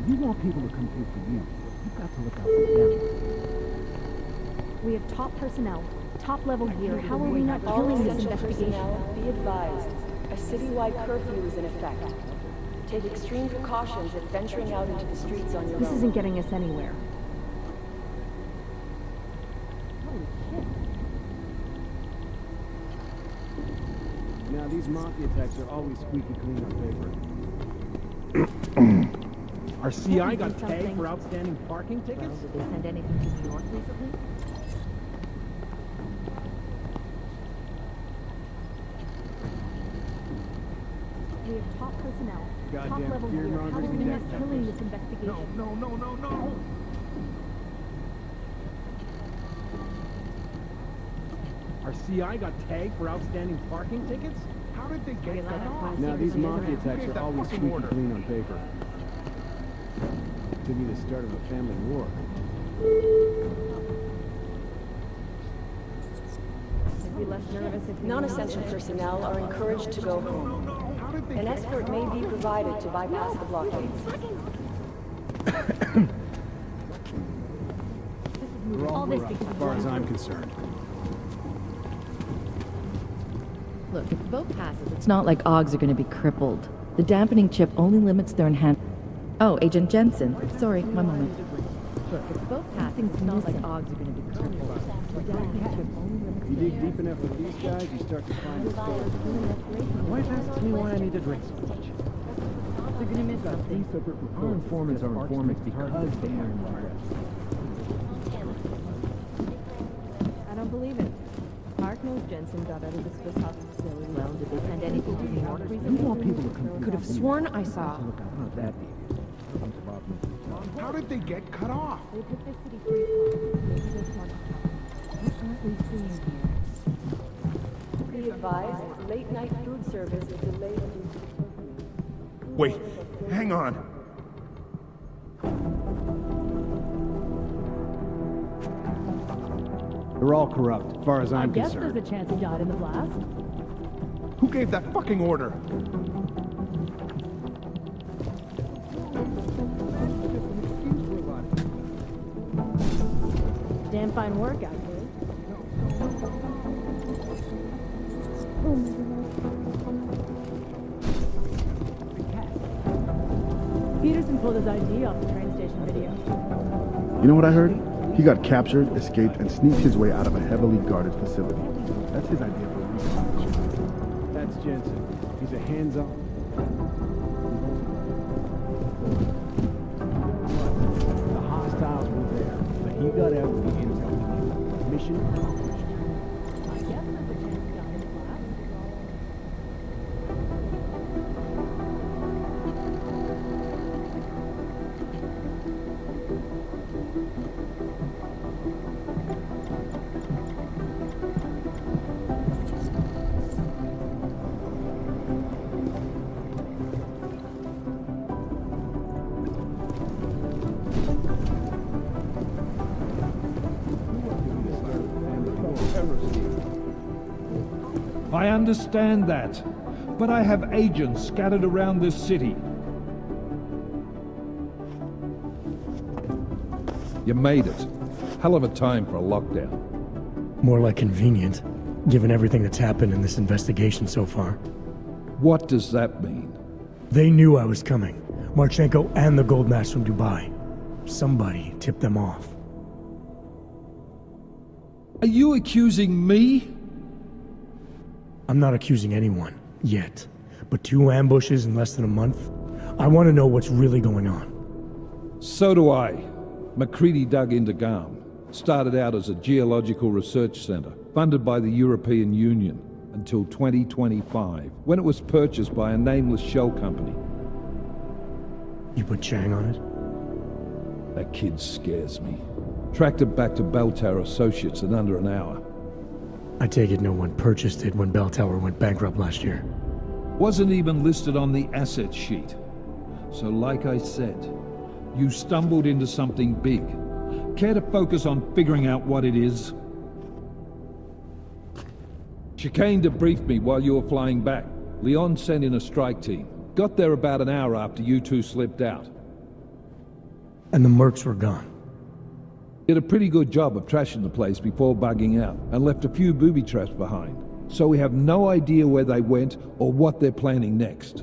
You want people to come through for you. You've got to look out for them. We have top personnel, top level gear. How are we not All killing this essential investigation? personnel, be advised. A citywide curfew is in effect. Take extreme precautions if venturing out into the streets on your This own. isn't getting us anywhere. Now, these mafia types are always squeaky clean on paper. Our CI got tagged for outstanding parking tickets? Did they send anything to New York recently? We have top personnel, top Goddamn level gear. How are fear-mongers we and not death killing this investigation? No. Our CI got tagged for outstanding parking tickets? How did they get that off? Now, these mafia types are always squeaky clean on paper. Could be the start of a family war. I'd be less nervous if Non-essential personnel are encouraged to go home. An escort may be provided to bypass the blockades. We're all this corrupt, because as of far one as I'm group. concerned. Look, if the boat passes, it's not like Augs are going to be crippled. The dampening chip only limits their enhancement. Oh, Agent Jensen. Sorry, one moment. Look, if the boat passes, it's not like Augs are going to be crippled. The dampening chip only limits You their dig deep enough with these guys, you start to find the story. Why ask me why I need to drink so much? They're going to miss something. Our informants are informants because they are I don't believe it. Mark knows Jensen got out of the Swiss House facility. Well, did they send anything to New York recently? You want people to come through. Could have sworn I saw. Look out, not that deep. How did they get cut off? They took their city free call. Maybe they're smart. What aren't we seeing here? Be advised, late-night food service is delayed due to curfew. Wait, hang on. They're all corrupt, as far as I'm I guess concerned. there's a chance he died in the blast. Who gave that fucking order? Damn fine work out here. Peterson pulled his ID off the train station video. You know what I heard? He got captured, escaped, and sneaked his way out of a heavily guarded facility. That's his idea for a reason. That's Jensen. He's a hands-on. The hostiles were there, but he got out with the intel he needed. Mission accomplished. I guess there's a chance he died in the blast. I understand that, but I have agents scattered around this city. You made it. Hell of a time for a lockdown. More like convenient, given everything that's happened in this investigation so far. What does that mean? They knew I was coming. Marchenko and the gold mask from Dubai. Somebody tipped them off. Are you accusing me? I'm not accusing anyone, yet. But 2 ambushes in less than a month? I want to know what's really going on. So do I. McCready dug into GARM. Started out as a geological research center, funded by the European Union, until 2025, when it was purchased by a nameless shell company. You put Chang on it? That kid scares me. Tracked it back to Bell Tower Associates in under an hour. I take it no one purchased it when Bell Tower went bankrupt last year. Wasn't even listed on the asset sheet. So like I said, you stumbled into something big. Care to focus on figuring out what it is? Chicane debriefed me while you were flying back. Leon sent in a strike team. Got there about an hour after you two slipped out. And the mercs were gone. Did a pretty good job of trashing the place before bugging out, and left a few booby traps behind. So we have no idea where they went or what they're planning next.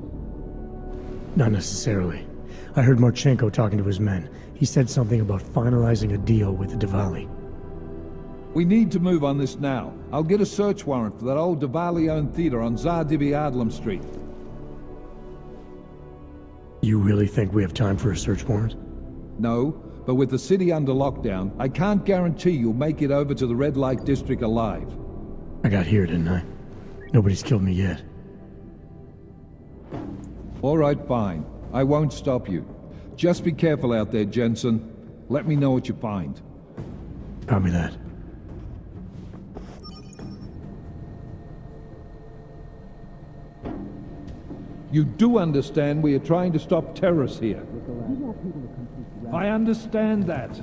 Not necessarily. I heard Marchenko talking to his men. He said something about finalizing a deal with the Diwali. We need to move on this now. I'll get a search warrant for that old Diwali-owned theater on Zardibi Adlam Street. You really think we have time for a search warrant? No, but with the city under lockdown, I can't guarantee you'll make it over to the Red Light District alive. I got here, didn't I? Nobody's killed me yet. All right, fine. I won't stop you. Just be careful out there, Jensen. Let me know what you find. Copy that. You do understand we are trying to stop terrorists here. I understand that.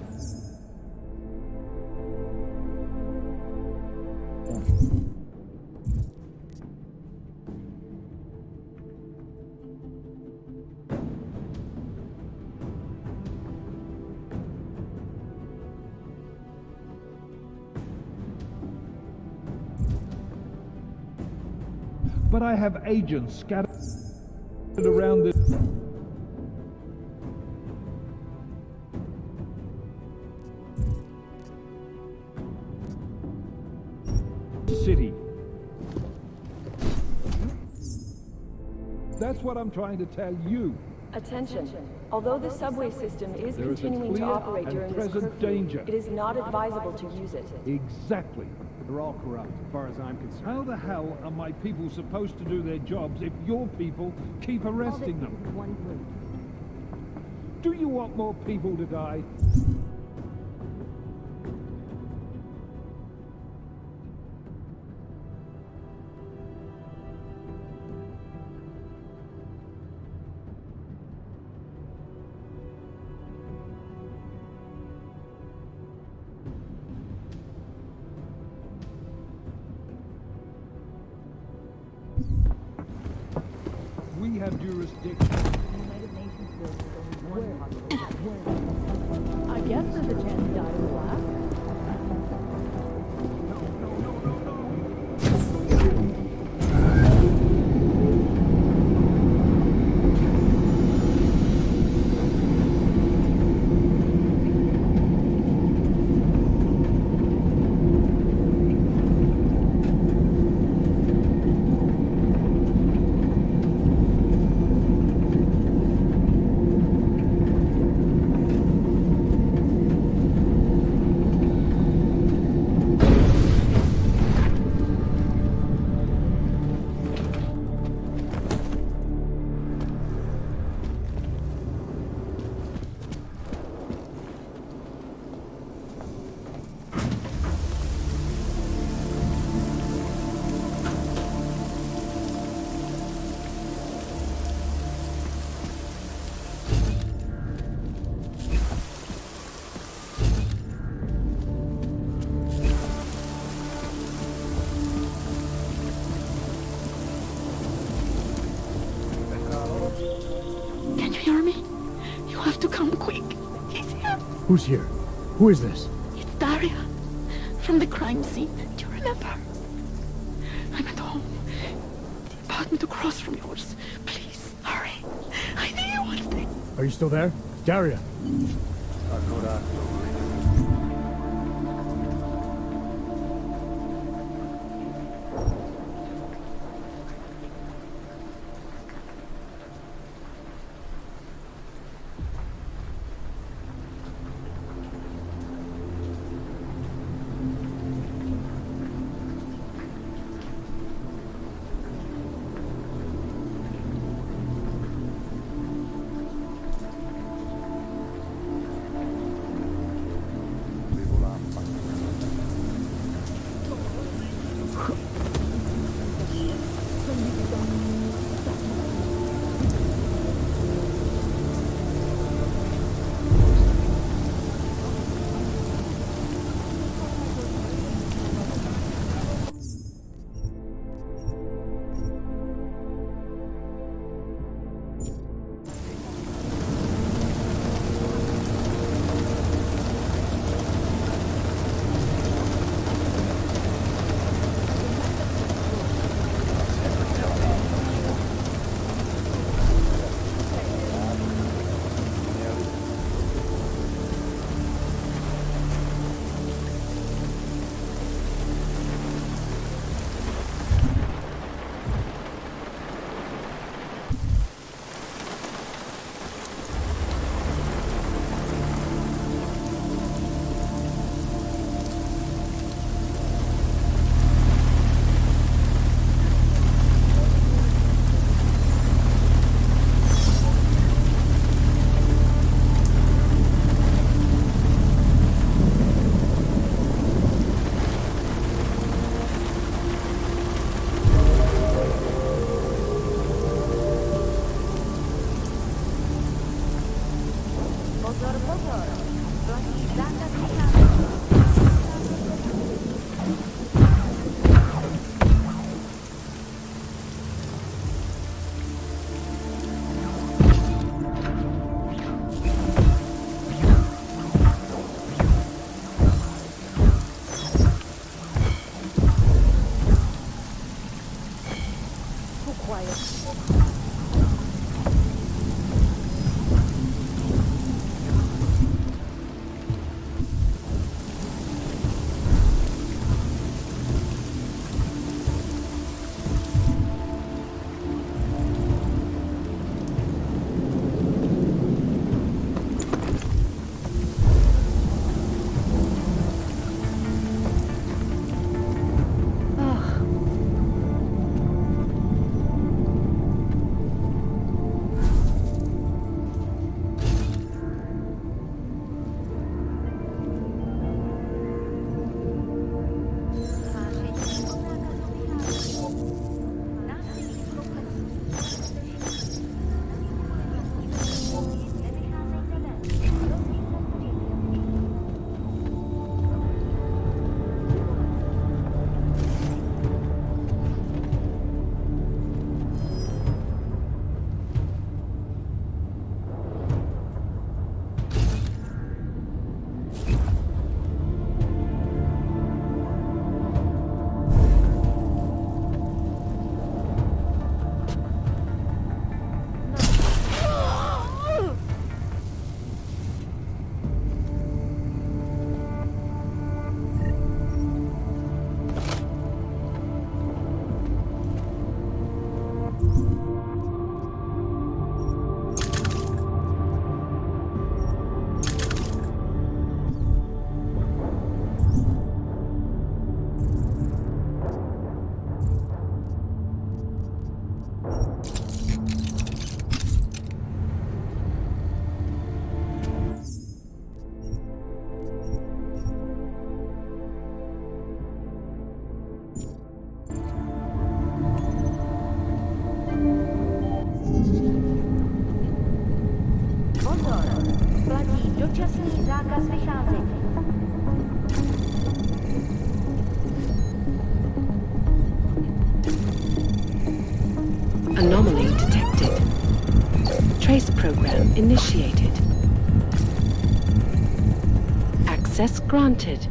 But I have agents scattered around this city. That's what I'm trying to tell you. Attention. Although the subway system is There is a continuing to clear operate and during this present curfew, danger. it is not advisable to use it. Exactly. They're all corrupt, as far as I'm concerned. How the hell are my people supposed to do their jobs if your people keep arresting them? Do you want more people to die? We have jurisdiction. I guess there's a chance he died in the blast. Can you hear me? You have to come quick. He's here. Who's here? Who is this? It's Daria. From the crime scene. Do you remember? I'm at home. The apartment across from yours. Please, hurry. I need you one thing. Are you still there? Daria! Pozor, pozor! Platí zákaz vycházení. Dočasný zákaz vycházení. Anomaly detected. Trace program initiated. Access granted.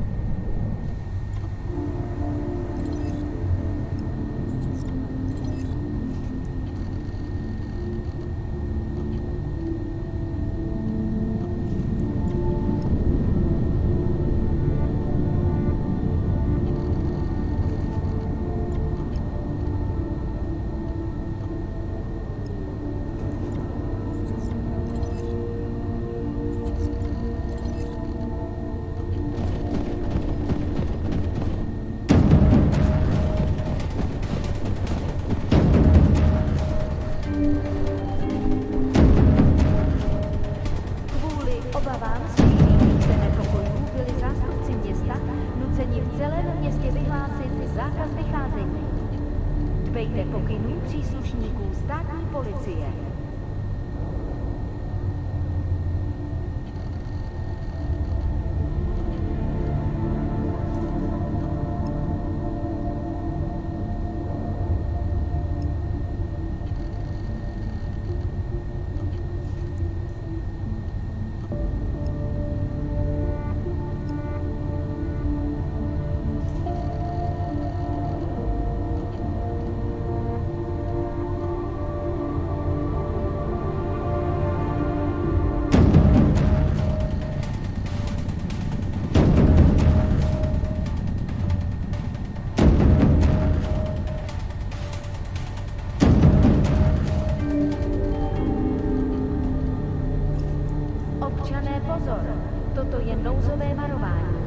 Toto je nouzové varování.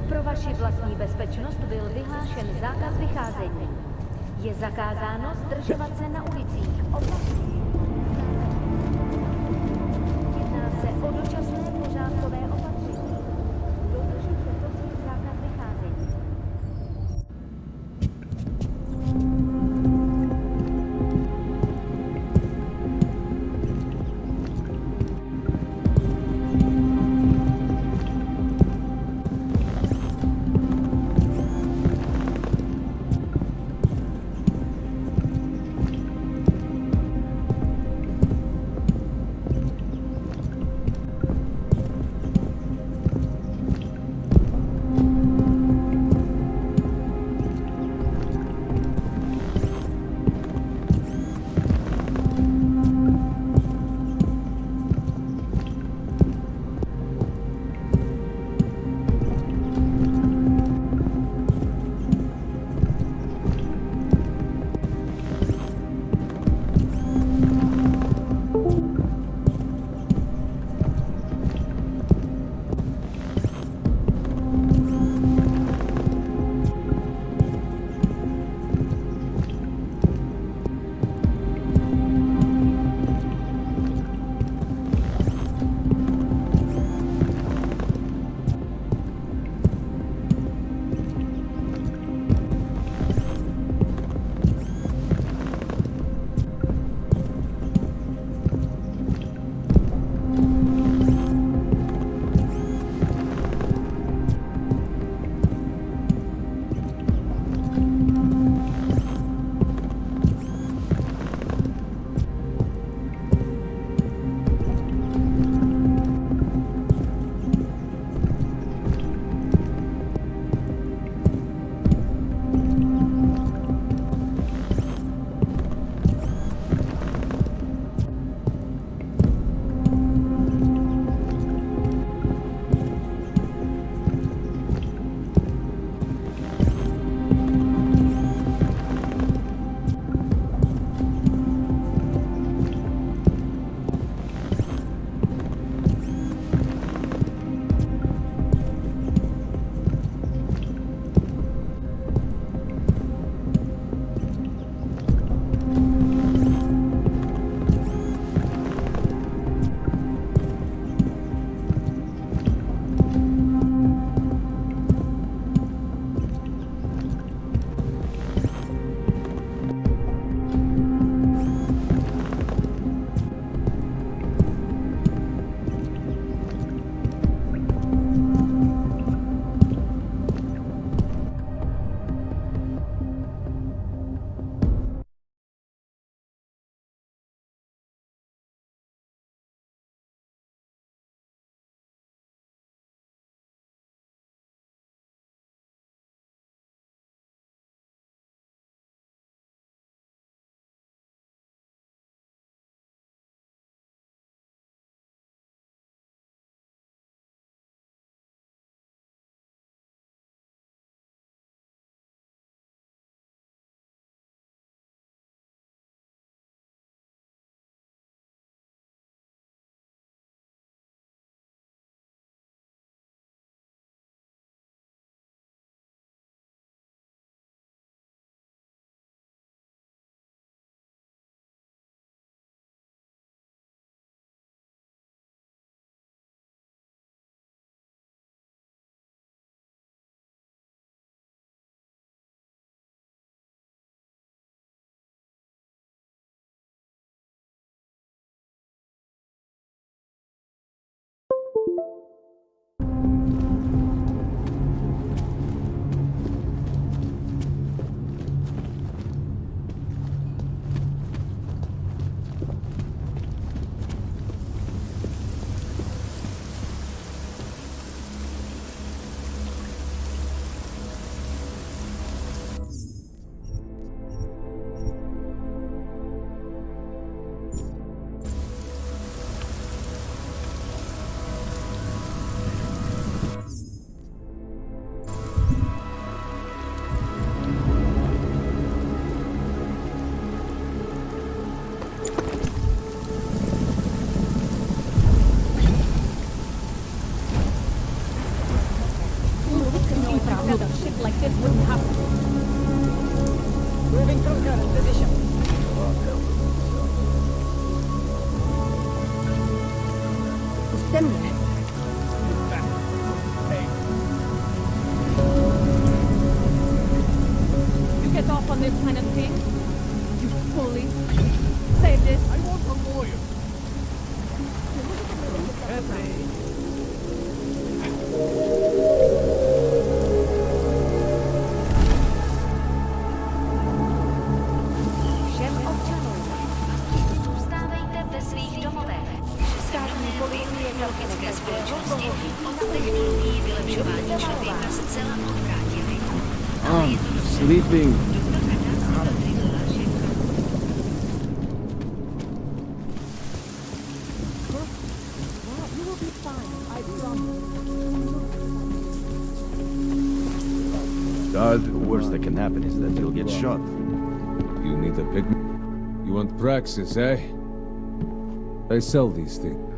Pro vaši vlastní bezpečnost byl vyhlášen zákaz vycházení. Je zakázáno zdržovat se na ulicích. Jedná se o dočasné pořádkové opatření. Dodržujte prosím zákaz vycházení. technologické společnosti od technologií vylepšování člověka zcela odvrátily. Sleeping. Dad, the worst that can happen is that you'll get shot. You need a pick. You want praxis, eh? I sell these things.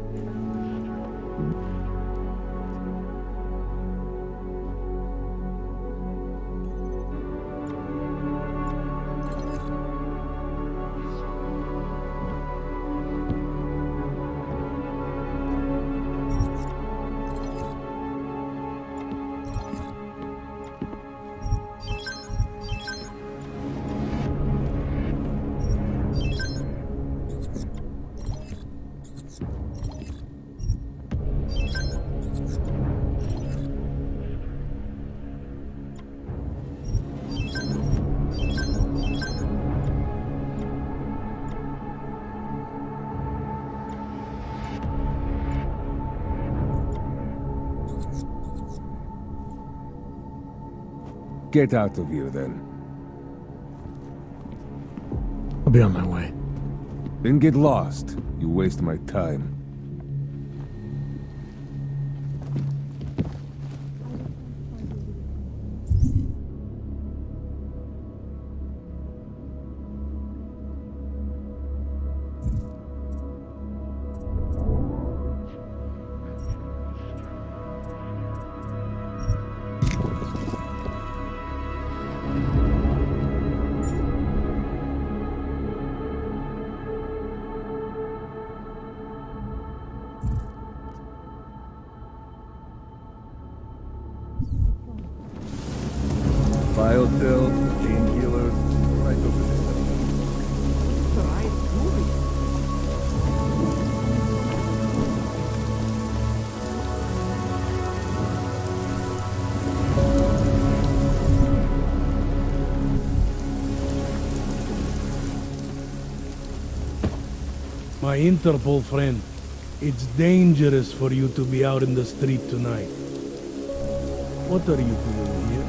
Get out of here, then. I'll be on my way. Then get lost. You waste my time. Biotel, painkillers, right over there. My Interpol friend, it's dangerous for you to be out in the street tonight. What are you doing here?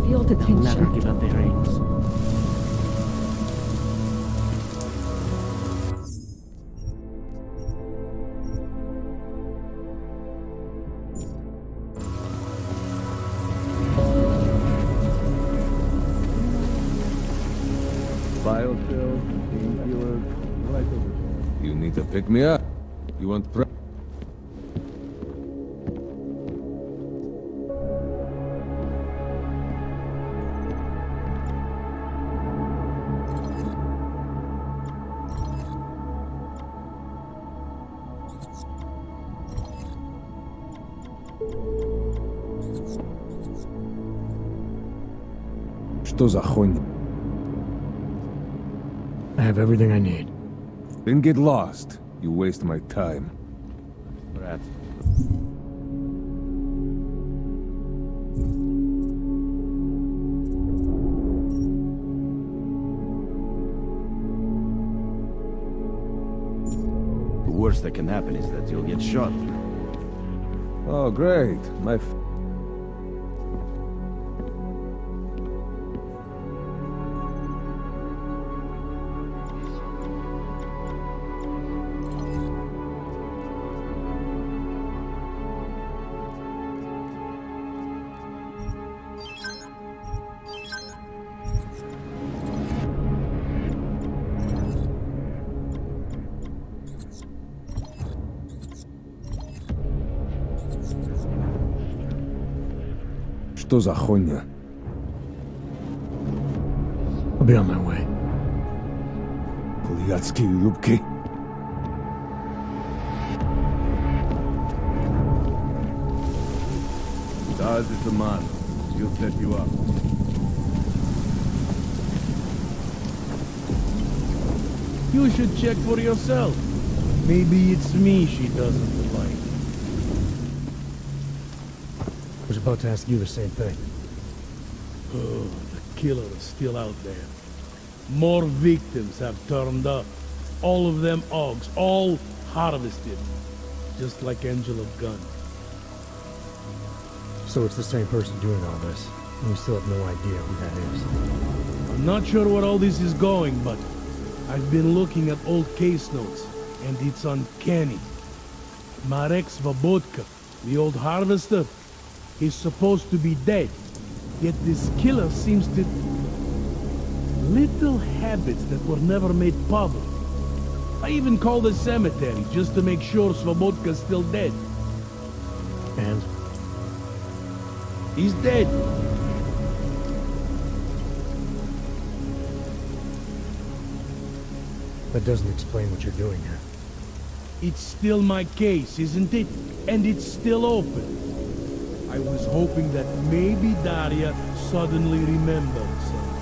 Feel the tension. Never give up their aims. Biofilm, painkillers, right over there. You need to pick me up. You want Что за хуйня? I have everything I need. Then get lost. You waste my time. Brad. The worst that can happen is that you'll get shot. Oh, great. Что за хуйня? I'll be on my way. Блядские юбки. Deus is the man. She'll set you up. You should check for yourself. Maybe it's me she doesn't like. I was about to ask you the same thing. Oh, the killer is still out there. More victims have turned up. All of them Augs, all harvested. Just like Angela Gunn. So it's the same person doing all this, and we still have no idea who that is. I'm not sure where all this is going, but I've been looking at old case notes, and it's uncanny. Marek Svobotka, the old harvester, he's supposed to be dead, yet this killer seems to... Little habits that were never made public. I even called the cemetery just to make sure Svobodka's still dead. And? He's dead. That doesn't explain what you're doing here. It's still my case, isn't it? And it's still open. I was hoping that maybe Daria suddenly remembered something.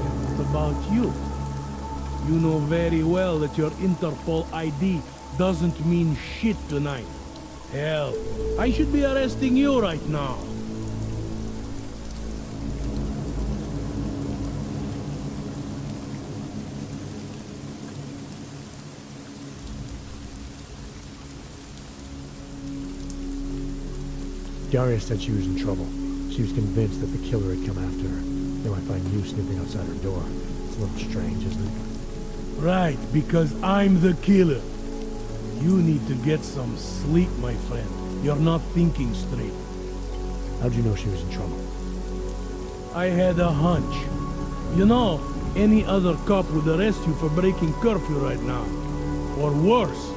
And what about you? You know very well that your Interpol ID doesn't mean shit tonight. Hell, I should be arresting you right now. Daria said she was in trouble. She was convinced that the killer had come after her. They might find you snooping outside her door. It's a little strange, isn't it? Right, because I'm the killer. You need to get some sleep, my friend. You're not thinking straight. How'd you know she was in trouble? I had a hunch. You know, any other cop would arrest you for breaking curfew right now. Or worse.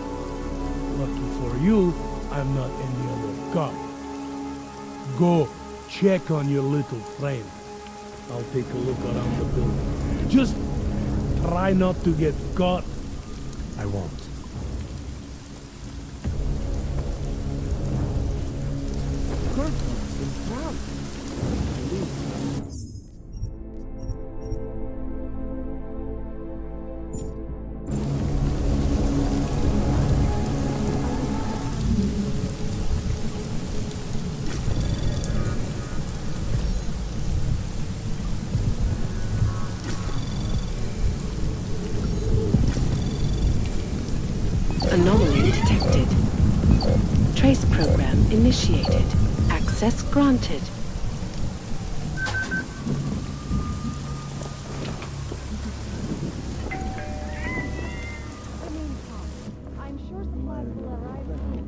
Lucky for you, I'm not any other cop. Go, check on your little friend. I'll take a look around the building. Just try not to get caught. I won't. Anomaly detected. Trace program initiated. Access granted. I'm sure supplies will arrive soon.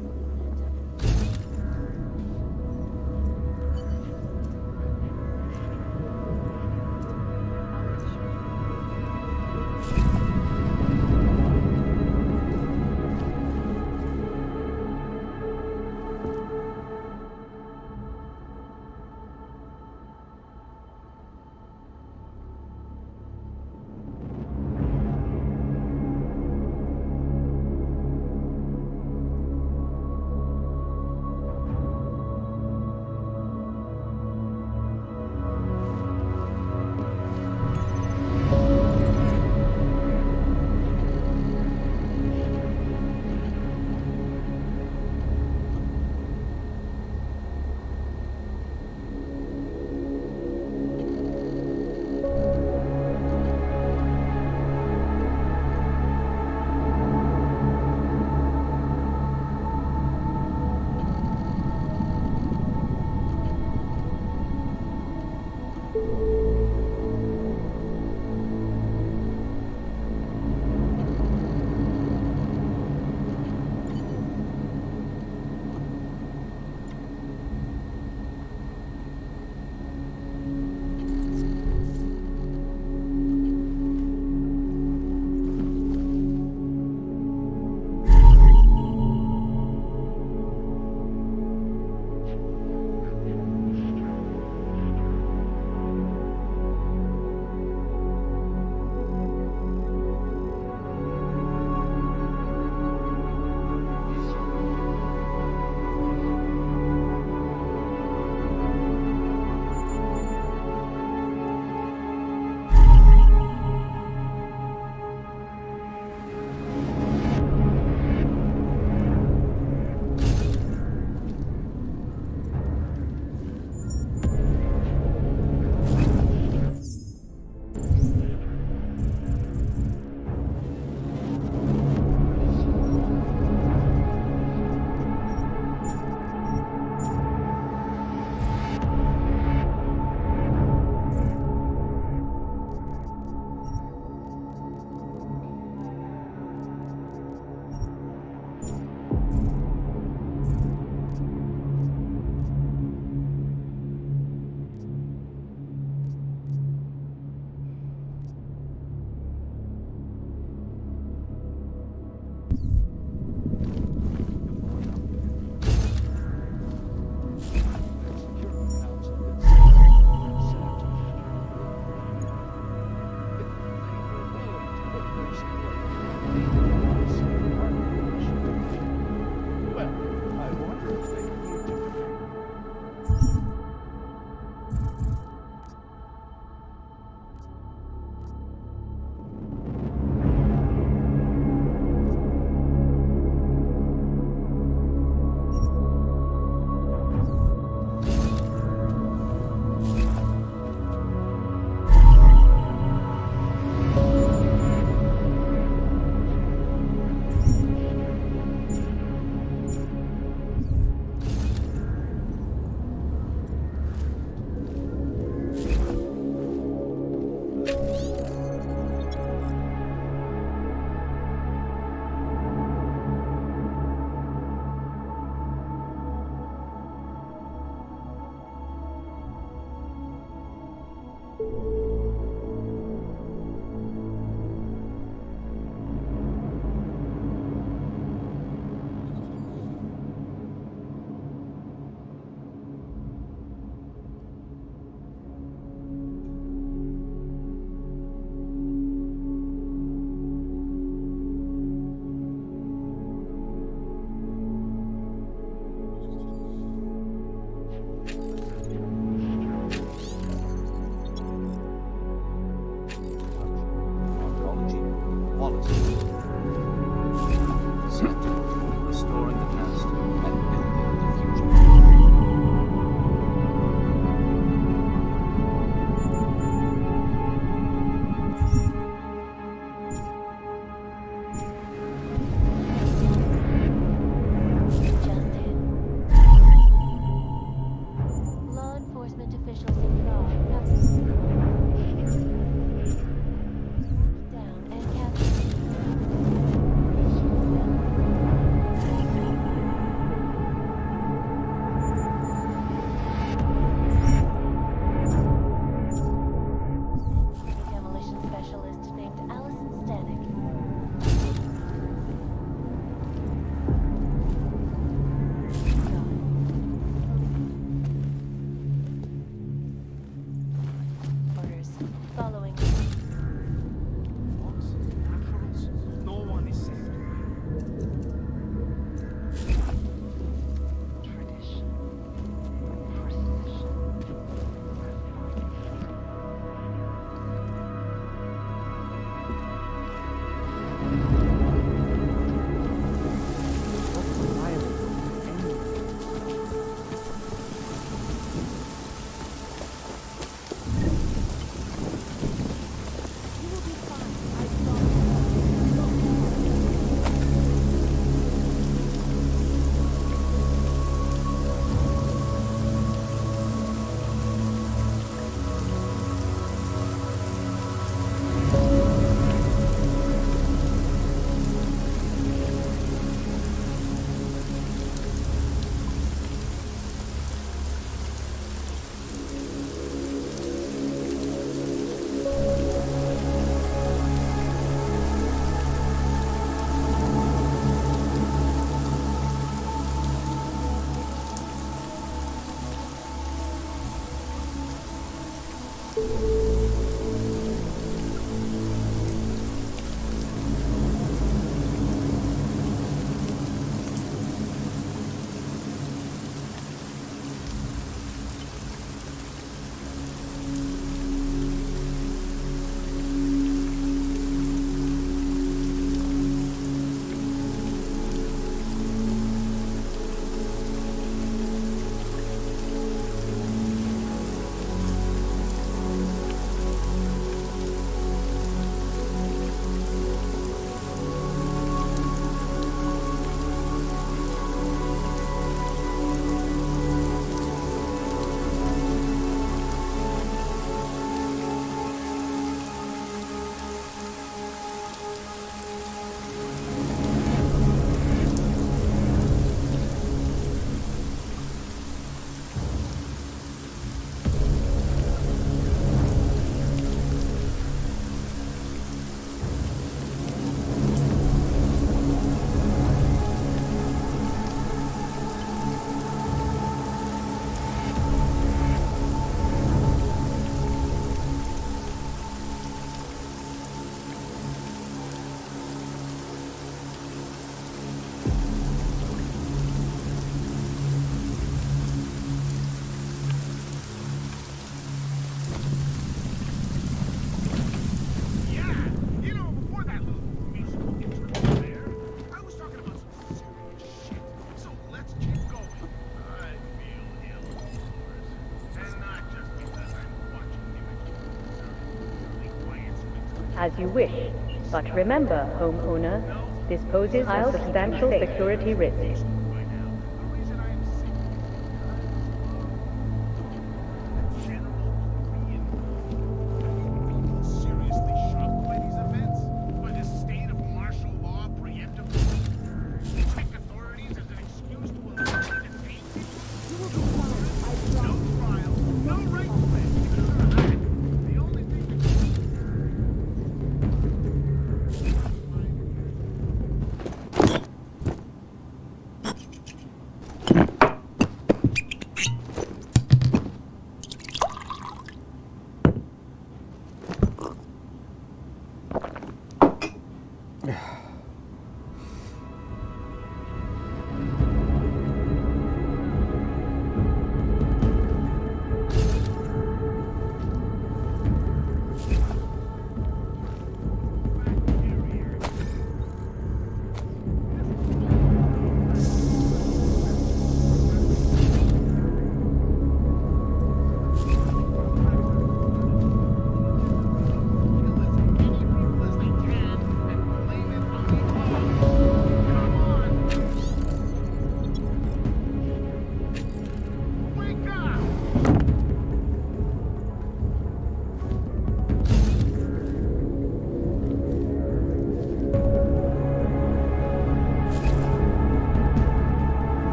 As you wish, but remember, homeowner, this poses a substantial security risk.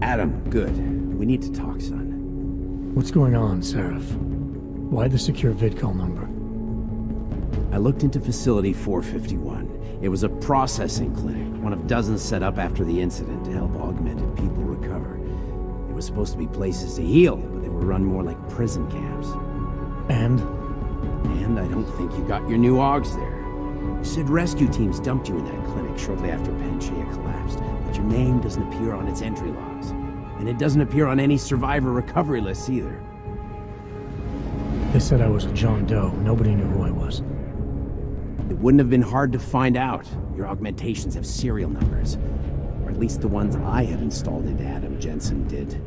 Adam, good. We need to talk, son. What's going on, Seraph? Why the secure vidcall number? I looked into Facility 451. It was a processing clinic, one of dozens set up after the incident to help augmented people recover. It was supposed to be places to heal, but they were run more like prison camps. And I don't think you got your new augs there. You said rescue teams dumped you in that clinic shortly after Panchaea collapsed, but your name doesn't appear on its entry logs. And it doesn't appear on any survivor recovery lists either. They said I was a John Doe. Nobody knew who I was. It wouldn't have been hard to find out. Your augmentations have serial numbers. Or at least the ones I have installed into Adam Jensen did.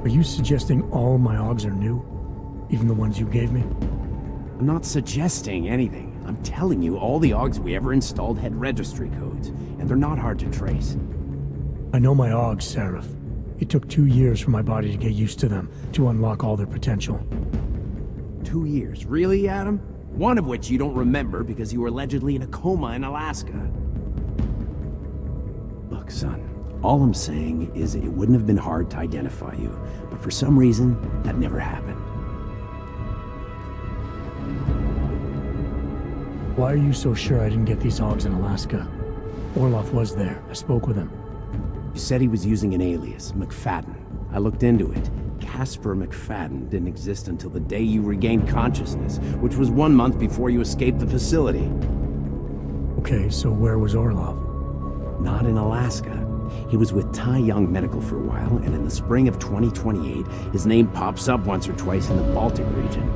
Are you suggesting all my augs are new? Even the ones you gave me? I'm not suggesting anything. I'm telling you, all the augs we ever installed had registry codes, and they're not hard to trace. I know my Augs, Seraph. It took 2 years for my body to get used to them, to unlock all their potential. 2 years? Really, Adam? One of which you don't remember because you were allegedly in a coma in Alaska. Look, son, all I'm saying is it wouldn't have been hard to identify you, but for some reason, that never happened. Why are you so sure I didn't get these Augs in Alaska? Orloff was there. I spoke with him. You said he was using an alias, McFadden. I looked into it. Casper McFadden didn't exist until the day you regained consciousness, which was 1 month before you escaped the facility. Okay, so where was Orlov? Not in Alaska. He was with Tai Young Medical for a while, and in the spring of 2028, his name pops up once or twice in the Baltic region.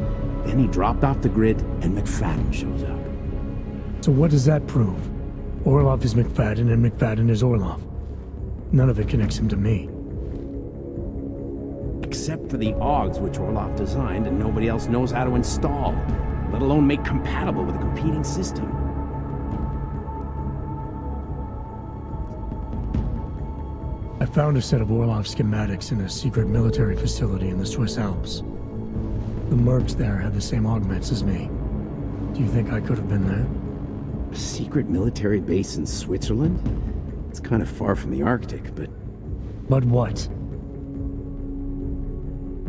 Then he dropped off the grid, and McFadden shows up. So what does that prove? Orlov is McFadden, and McFadden is Orlov. None of it connects him to me. Except for the Augs which Orlov designed and nobody else knows how to install, let alone make compatible with a competing system. I found a set of Orlov schematics in a secret military facility in the Swiss Alps. The mercs there had the same augments as me. Do you think I could have been there? A secret military base in Switzerland? It's kind of far from the Arctic, but... But what?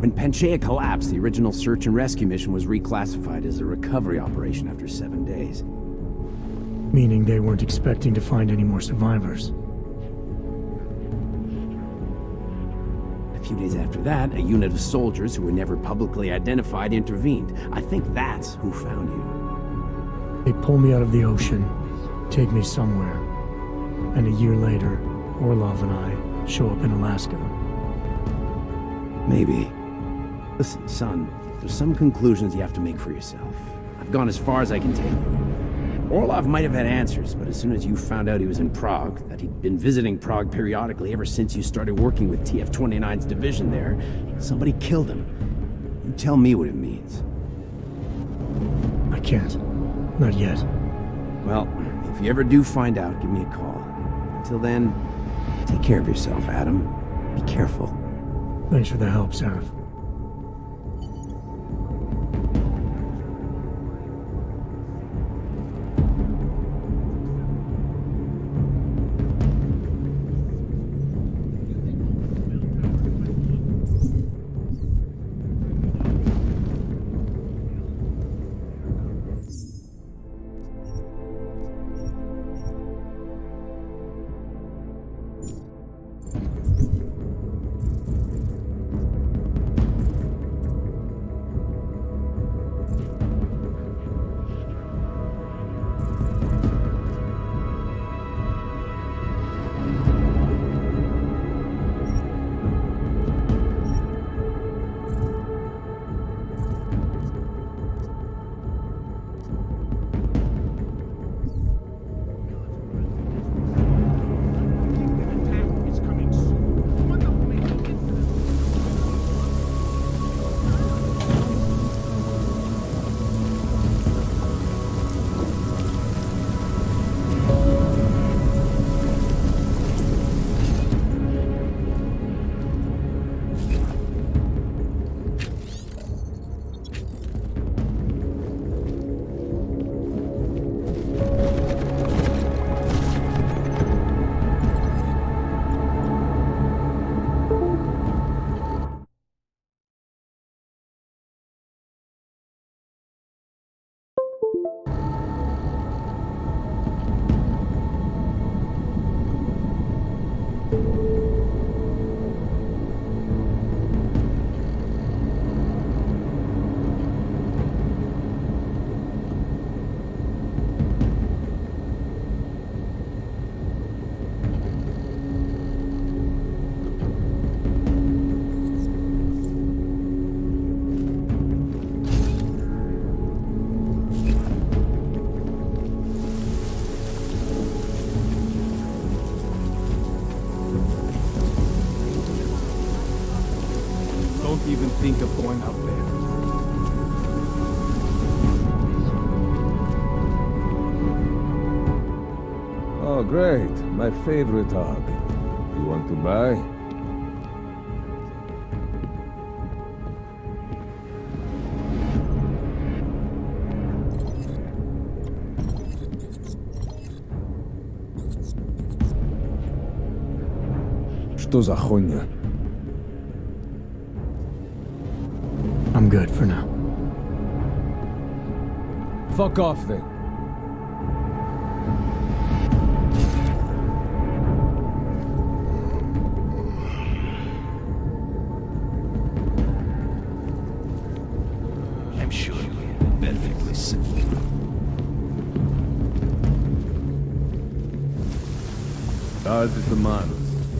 When Panchaea collapsed, the original search and rescue mission was reclassified as a recovery operation after 7 days. Meaning they weren't expecting to find any more survivors. A few days after that, a unit of soldiers who were never publicly identified intervened. I think that's who found you. They pull me out of the ocean, take me somewhere, and a year later, Orlov and I show up in Alaska. Maybe. Listen, son, there's some conclusions you have to make for yourself. I've gone as far as I can take you. Orlov might have had answers, but as soon as you found out he was in Prague, that he'd been visiting Prague periodically ever since you started working with TF-29's division there, somebody killed him. You tell me what it means. I can't. Not yet. Well, if you ever do find out, give me a call. Until then, take care of yourself, Adam. Be careful. Thanks for the help, Seraph. Even think of going up there. Oh, great. My favorite hog. You You want to buy? Что за хуйня? I'm good for now. Fuck off then. I'm sure we're perfectly simple. Ours is the man.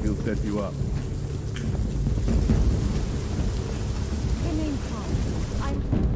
He'll set you up. Remain calm. I'm...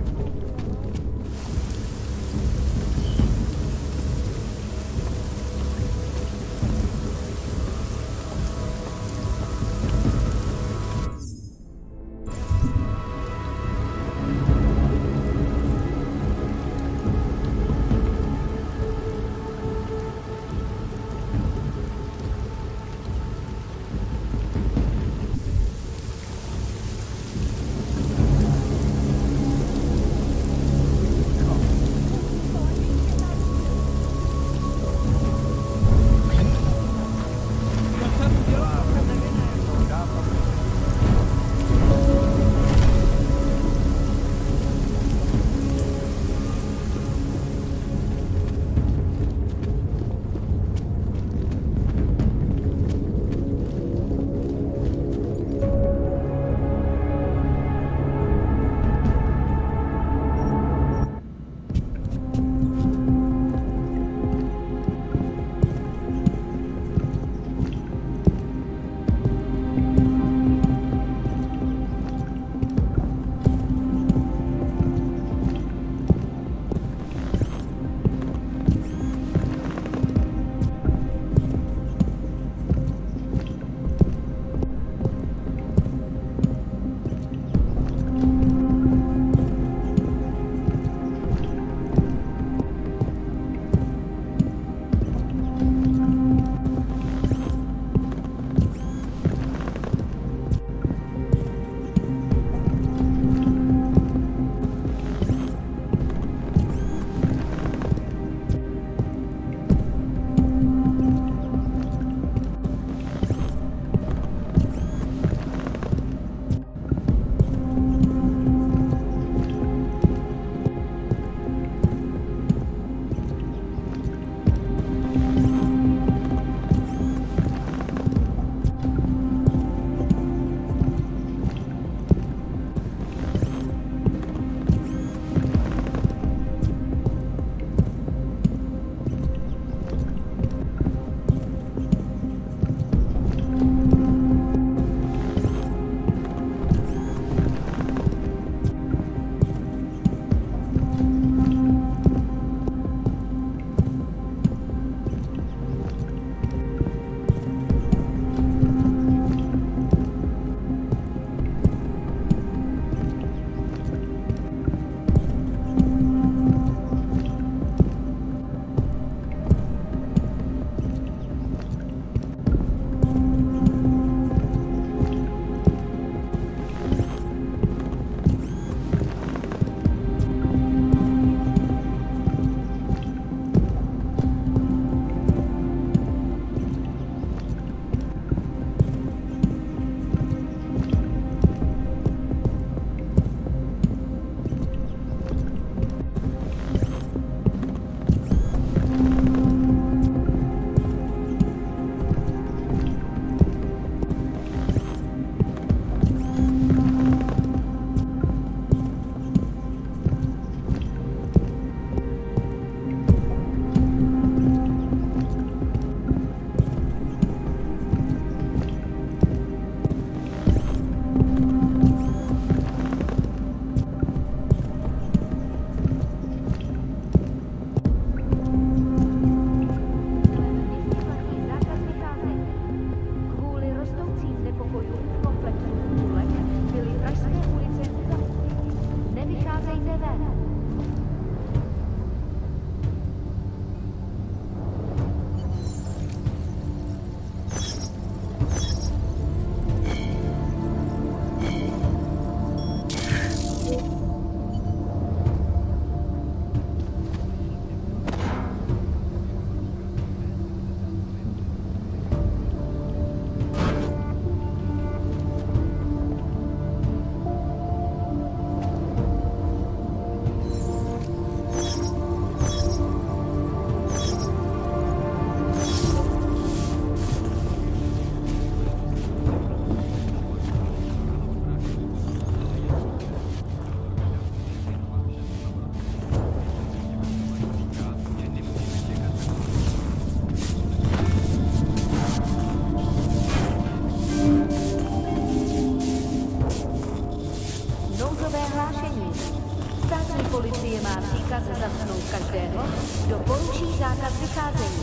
má příkaz zatknout každého, kdo poruší zákaz vycházení.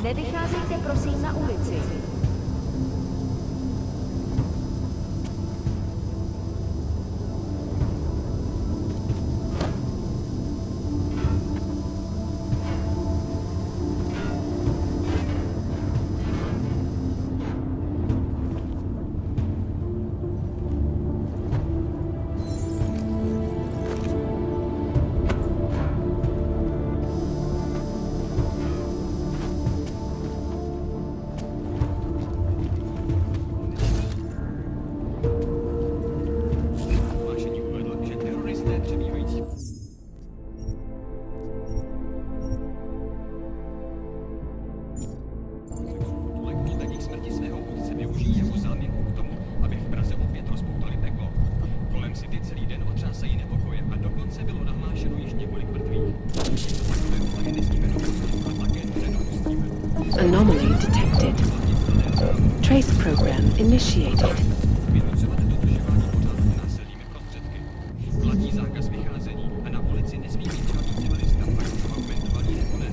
Nevycházejte prosím na ulici. Anomaly detected. Trace program initiated. Platí zákaz vycházení a na ulici nesmí být žádný civilista, ať už augmentovaný nebo ne.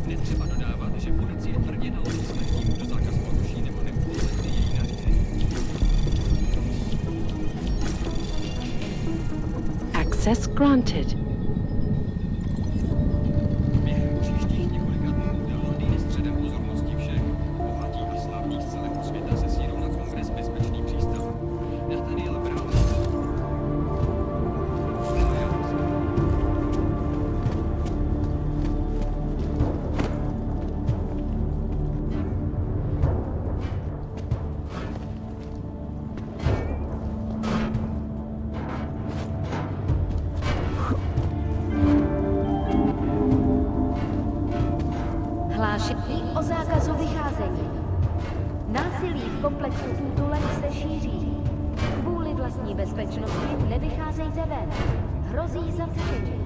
Netřeba dodávat, že policie tvrdě naloží smrtím, kdo zákaz poruší nebo neposlechne její nařízení. Access granted. Během příštích několika dnů bude Londýn středem pozornosti všech. Bohatí a slavní z celého světa se sjedou na kongres Bezpečný přístav. Nathaniel Brown. Hlášení o zákazu vycházení. Násilí v komplexu útulek se šíří. Kvůli vlastní bezpečnosti nevycházejte ven. Hrozí zatčení.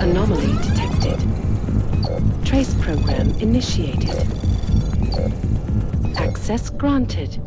Anomaly detected. Trace program initiated. Access granted.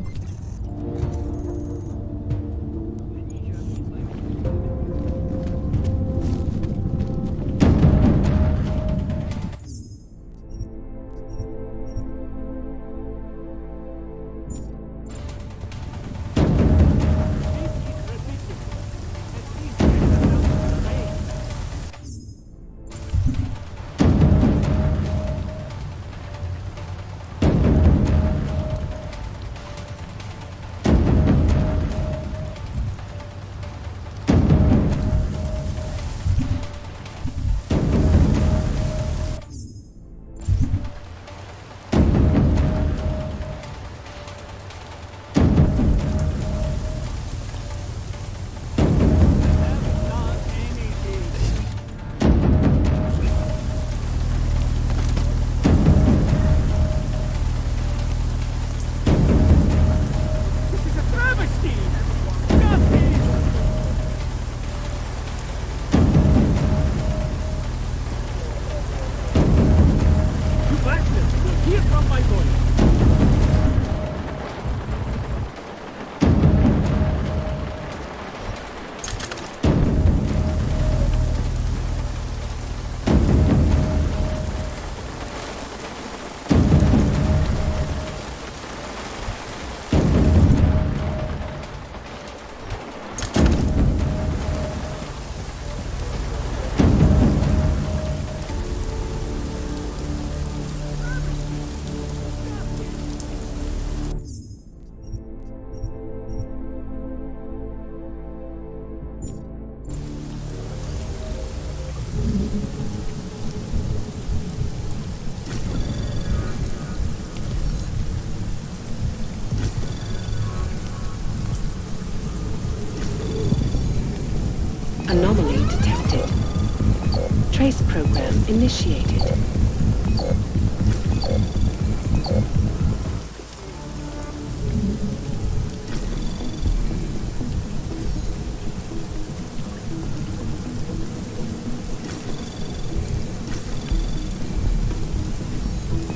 Trace program initiated.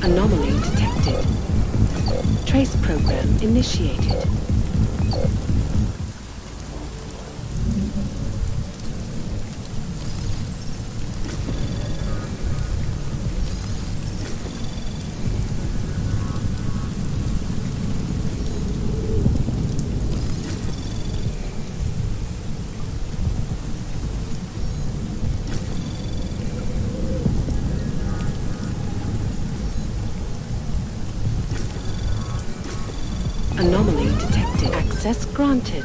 Anomaly detected. Trace program initiated. Anomaly detected. Access granted.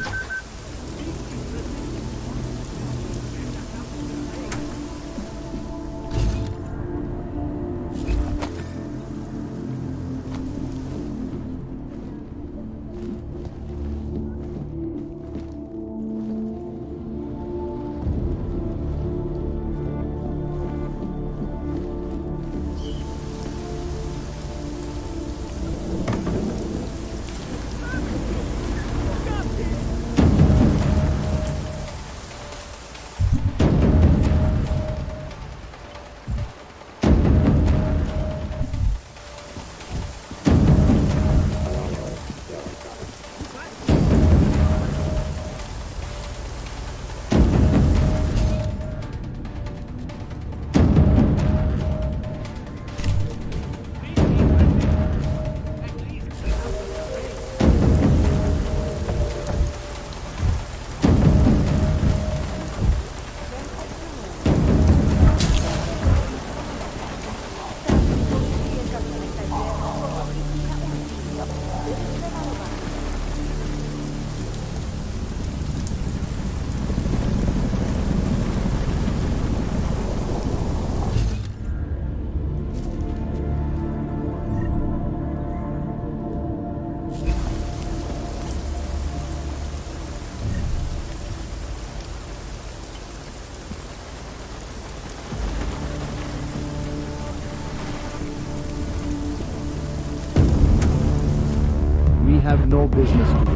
Have no business to do.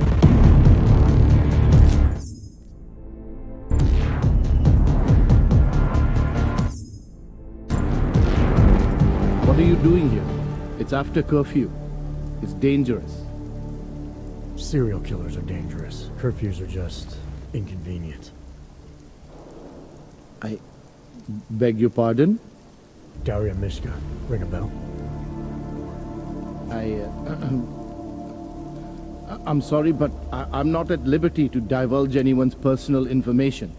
What are you doing here? It's after curfew. It's dangerous. Serial killers are dangerous. Curfews are just inconvenient. I beg your pardon? Daria Mishka. Ring a bell? I'm sorry, but I'm not at liberty to divulge anyone's personal information.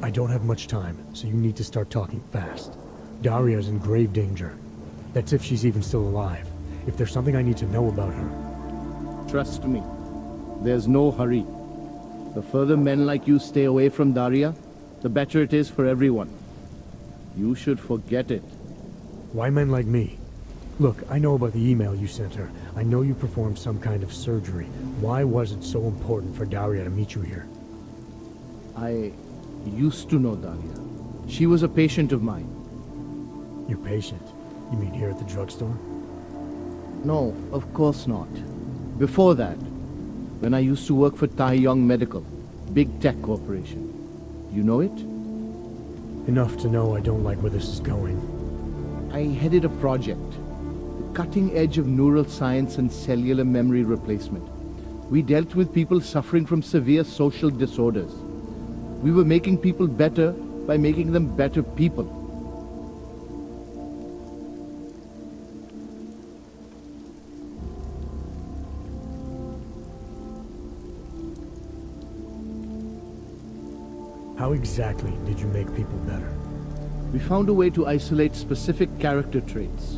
I don't have much time, so you need to start talking fast. Daria's in grave danger. That's if she's even still alive. If there's something I need to know about her. Trust me, there's no hurry. The further men like you stay away from Daria, the better it is for everyone. You should forget it. Why men like me? Look, I know about the email you sent her. I know you performed some kind of surgery. Why was it so important for Daria to meet you here? I used to know Daria. She was a patient of mine. Your patient? You mean here at the drugstore? No, of course not. Before that, when I used to work for Taeyong Medical, big tech corporation. You know it? Enough to know I don't like where this is going. I headed a project, the cutting edge of neural science and cellular memory replacement. We dealt with people suffering from severe social disorders. We were making people better by making them better people. How exactly did you make people better? We found a way to isolate specific character traits.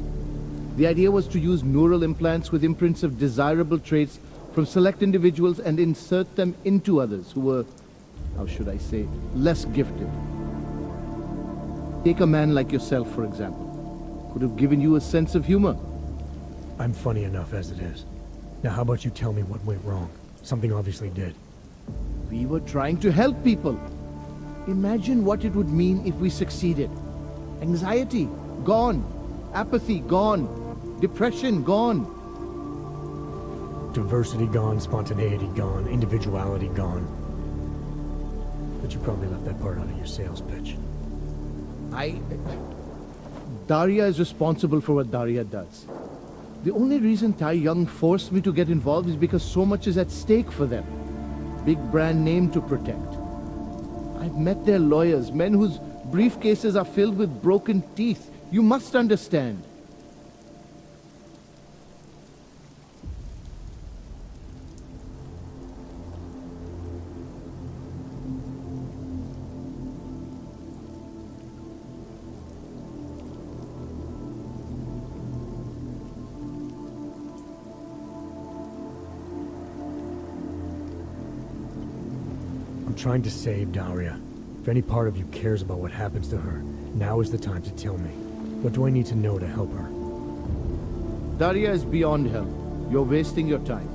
The idea was to use neural implants with imprints of desirable traits from select individuals and insert them into others who were, how should I say, less gifted. Take a man like yourself, for example. Could have given you a sense of humor. I'm funny enough as it is. Now how about you tell me what went wrong? Something obviously did. We were trying to help people. Imagine what it would mean if we succeeded. Anxiety, gone. Apathy, gone. Depression, gone. Diversity gone, spontaneity gone, individuality gone. But you probably left that part out of your sales pitch. Daria is responsible for what Daria does. The only reason Tai Young forced me to get involved is because so much is at stake for them. Big brand name to protect. I've met their lawyers, men whose briefcases are filled with broken teeth. You must understand. I'm trying to save Daria. If any part of you cares about what happens to her, now is the time to tell me. What do I need to know to help her? Daria is beyond help. You're wasting your time.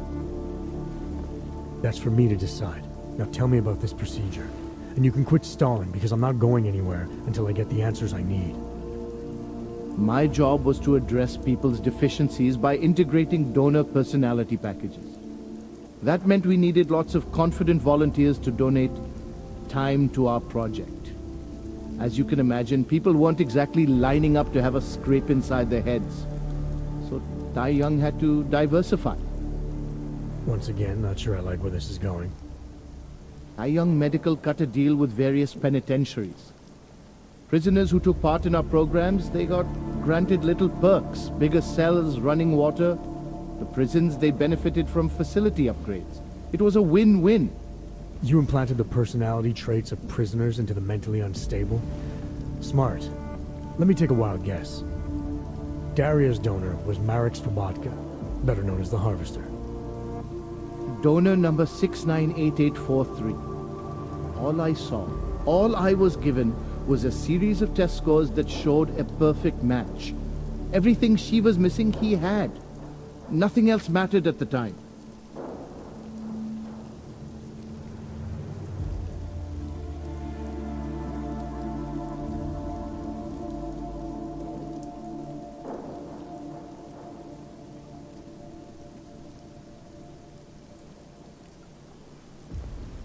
That's for me to decide. Now tell me about this procedure. And you can quit stalling, because I'm not going anywhere until I get the answers I need. My job was to address people's deficiencies by integrating donor personality packages. That meant we needed lots of confident volunteers to donate time to our project. As you can imagine, people weren't exactly lining up to have a scrape inside their heads. So Tai Young had to diversify. Once again, not sure I like where this is going. Tai Young Medical cut a deal with various penitentiaries. Prisoners who took part in our programs, they got granted little perks, bigger cells, running water. The prisons, they benefited from facility upgrades. It was a win-win. You implanted the personality traits of prisoners into the mentally unstable? Smart. Let me take a wild guess. Daria's donor was Marek Svobotka, better known as the Harvester. Donor number 698843. All I saw, all I was given, was a series of test scores that showed a perfect match. Everything she was missing, he had. Nothing else mattered at the time.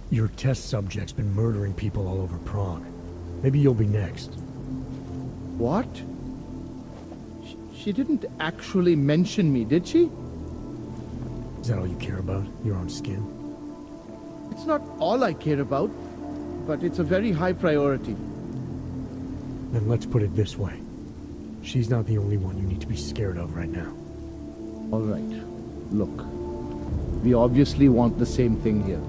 Your test subject's been murdering people all over Prague. Maybe you'll be next. What? She didn't actually mention me, did she? Is that all you care about? Your own skin? It's not all I care about, but it's a very high priority. Then let's put it this way. She's not the only one you need to be scared of right now. All right. Look, we obviously want the same thing here.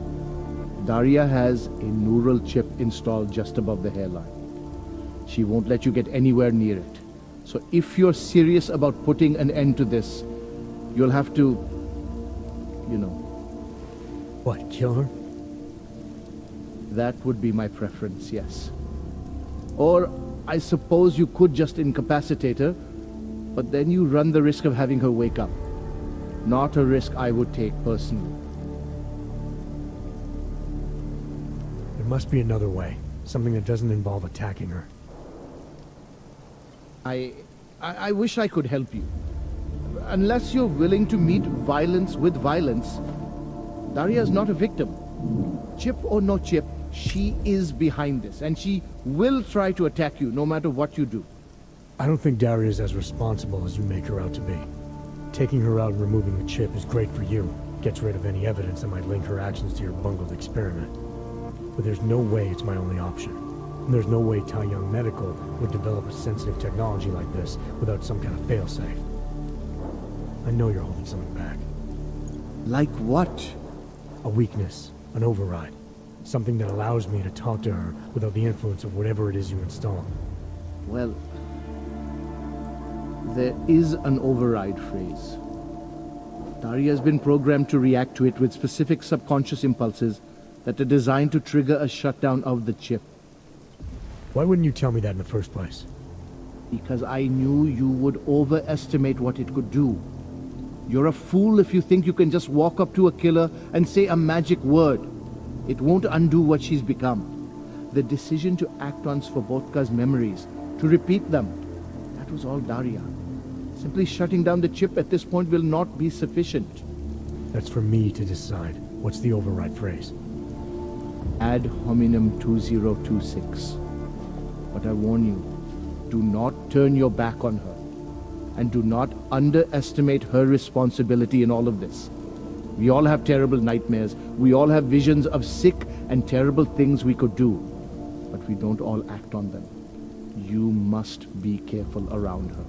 Daria has a neural chip installed just above the hairline. She won't let you get anywhere near it. So if you're serious about putting an end to this, you'll have to, you know... What, kill her? That would be my preference, yes. Or I suppose you could just incapacitate her, but then you run the risk of having her wake up. Not a risk I would take personally. There must be another way. Something that doesn't involve attacking her. I wish I could help you. Unless you're willing to meet violence with violence, Daria's not a victim. Chip or no chip, she is behind this, and she will try to attack you no matter what you do. I don't think Daria's as responsible as you make her out to be. Taking her out and removing the chip is great for you. Gets rid of any evidence that might link her actions to your bungled experiment. But there's no way it's my only option. And there's no way Tai Young Medical would develop a sensitive technology like this without some kind of failsafe. I know you're holding something back. Like what? A weakness, an override. Something that allows me to talk to her without the influence of whatever it is you install. Well, There is an override phrase. Daria has been programmed to react to it with specific subconscious impulses that are designed to trigger a shutdown of the chip. Why wouldn't you tell me that in the first place? Because I knew you would overestimate what it could do. You're a fool if you think you can just walk up to a killer and say a magic word. It won't undo what she's become. The decision to act on Svobodka's memories, to repeat them, that was all Daria. Simply shutting down the chip at this point will not be sufficient. That's for me to decide. What's the override phrase? Ad hominem 2026. But I warn you, do not turn your back on her. And do not underestimate her responsibility in all of this. We all have terrible nightmares. We all have visions of sick and terrible things we could do. But we don't all act on them. You must be careful around her.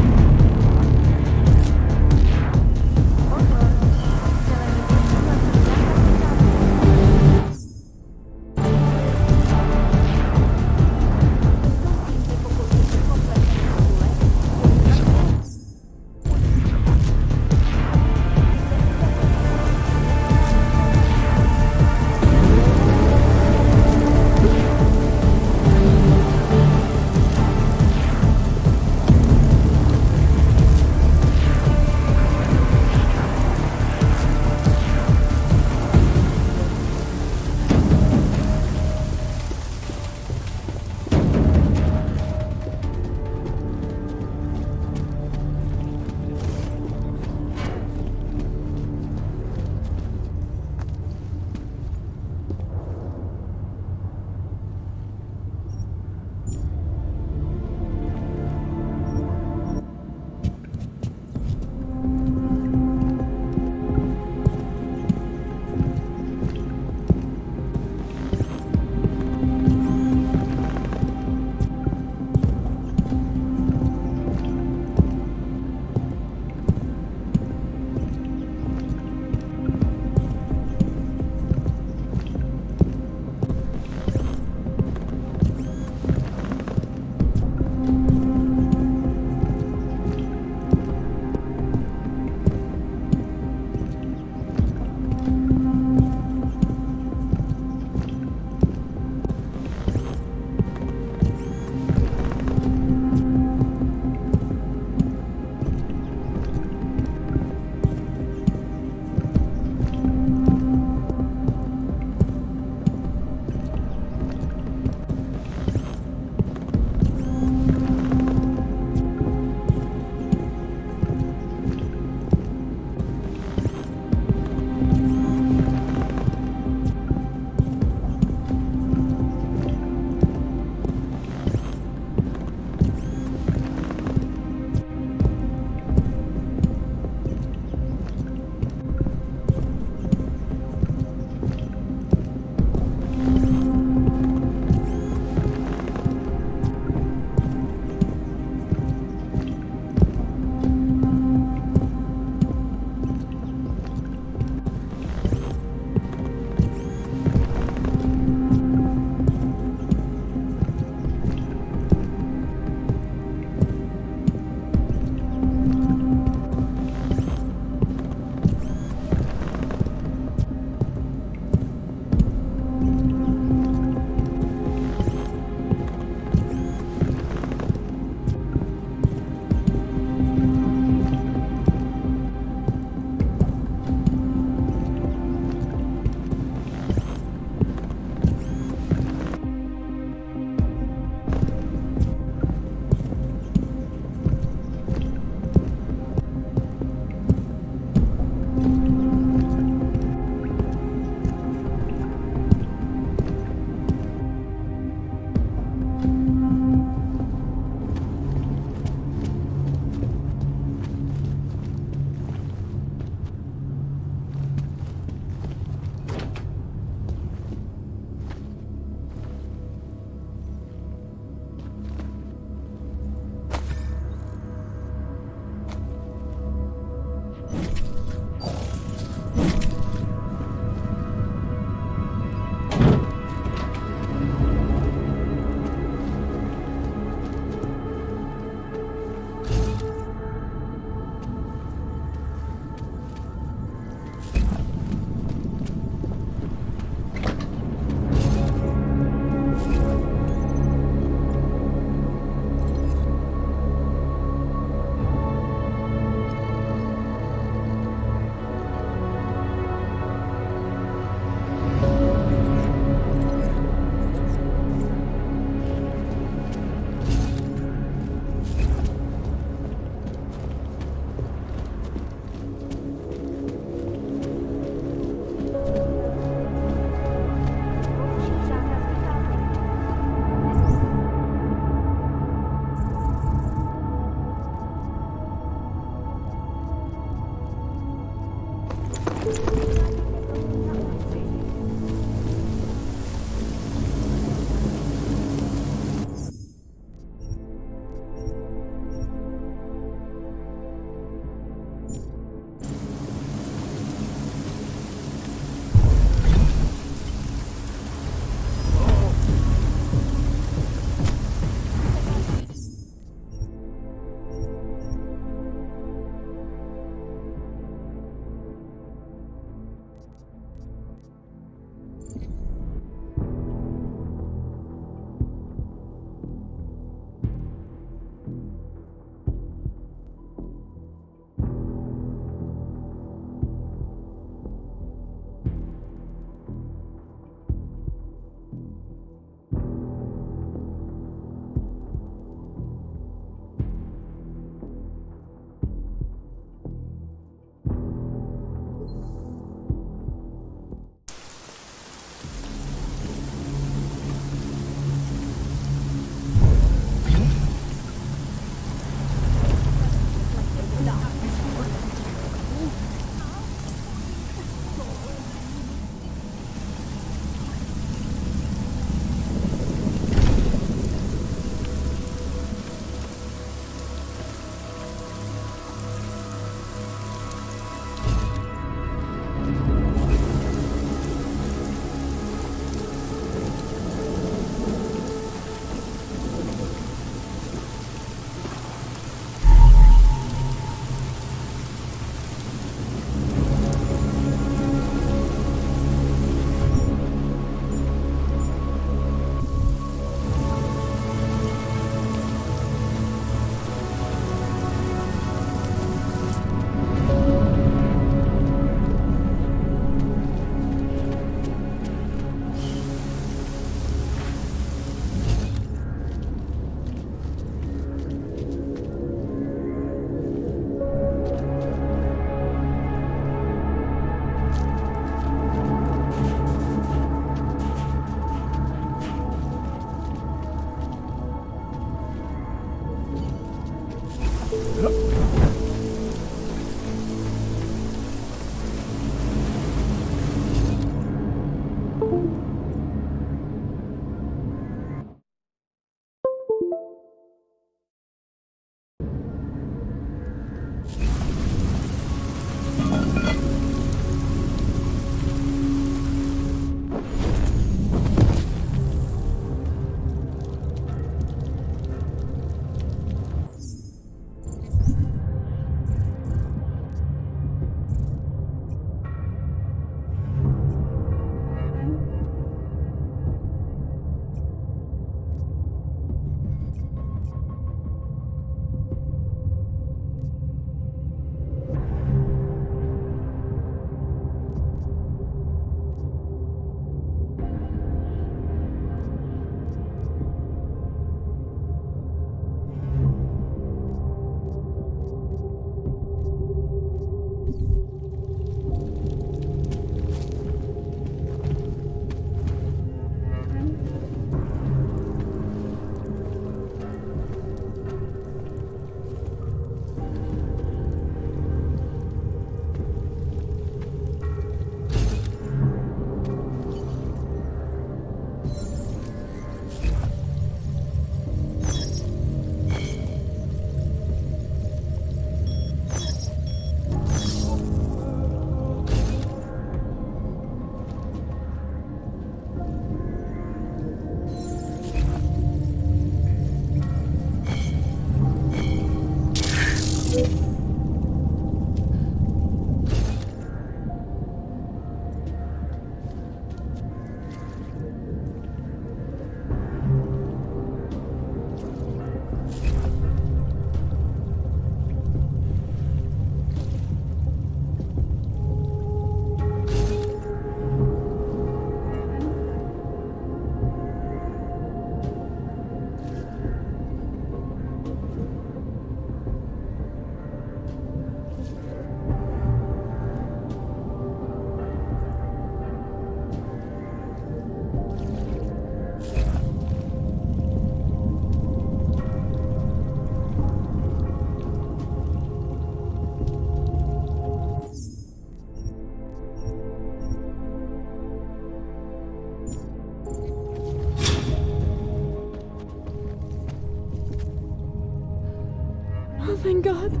thank God.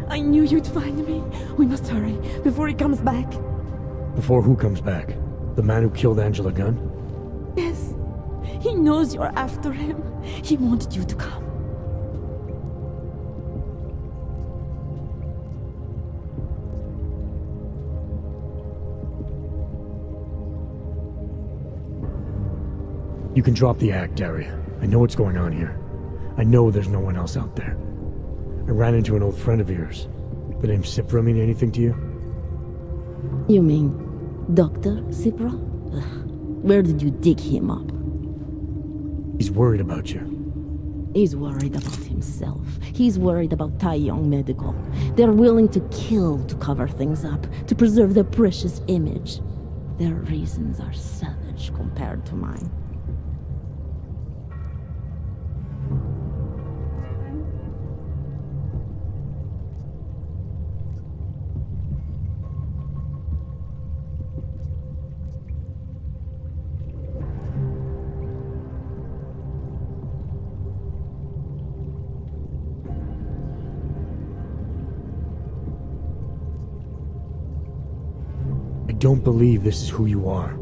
I knew you'd find me. We must hurry before he comes back. Before who comes back? The man who killed Angela Gunn? Yes. He knows you're after him. He wanted you to come. You can drop the act, Daria. I know what's going on here. I know there's no one else out there. I ran into an old friend of yours. The name Cipra mean anything to you? You mean Dr. Cipra? Where did you dig him up? He's worried about you. He's worried about himself. He's worried about Tai Yong Medical. They're willing to kill to cover things up, to preserve their precious image. Their reasons are savage compared to mine. I don't believe this is who you are.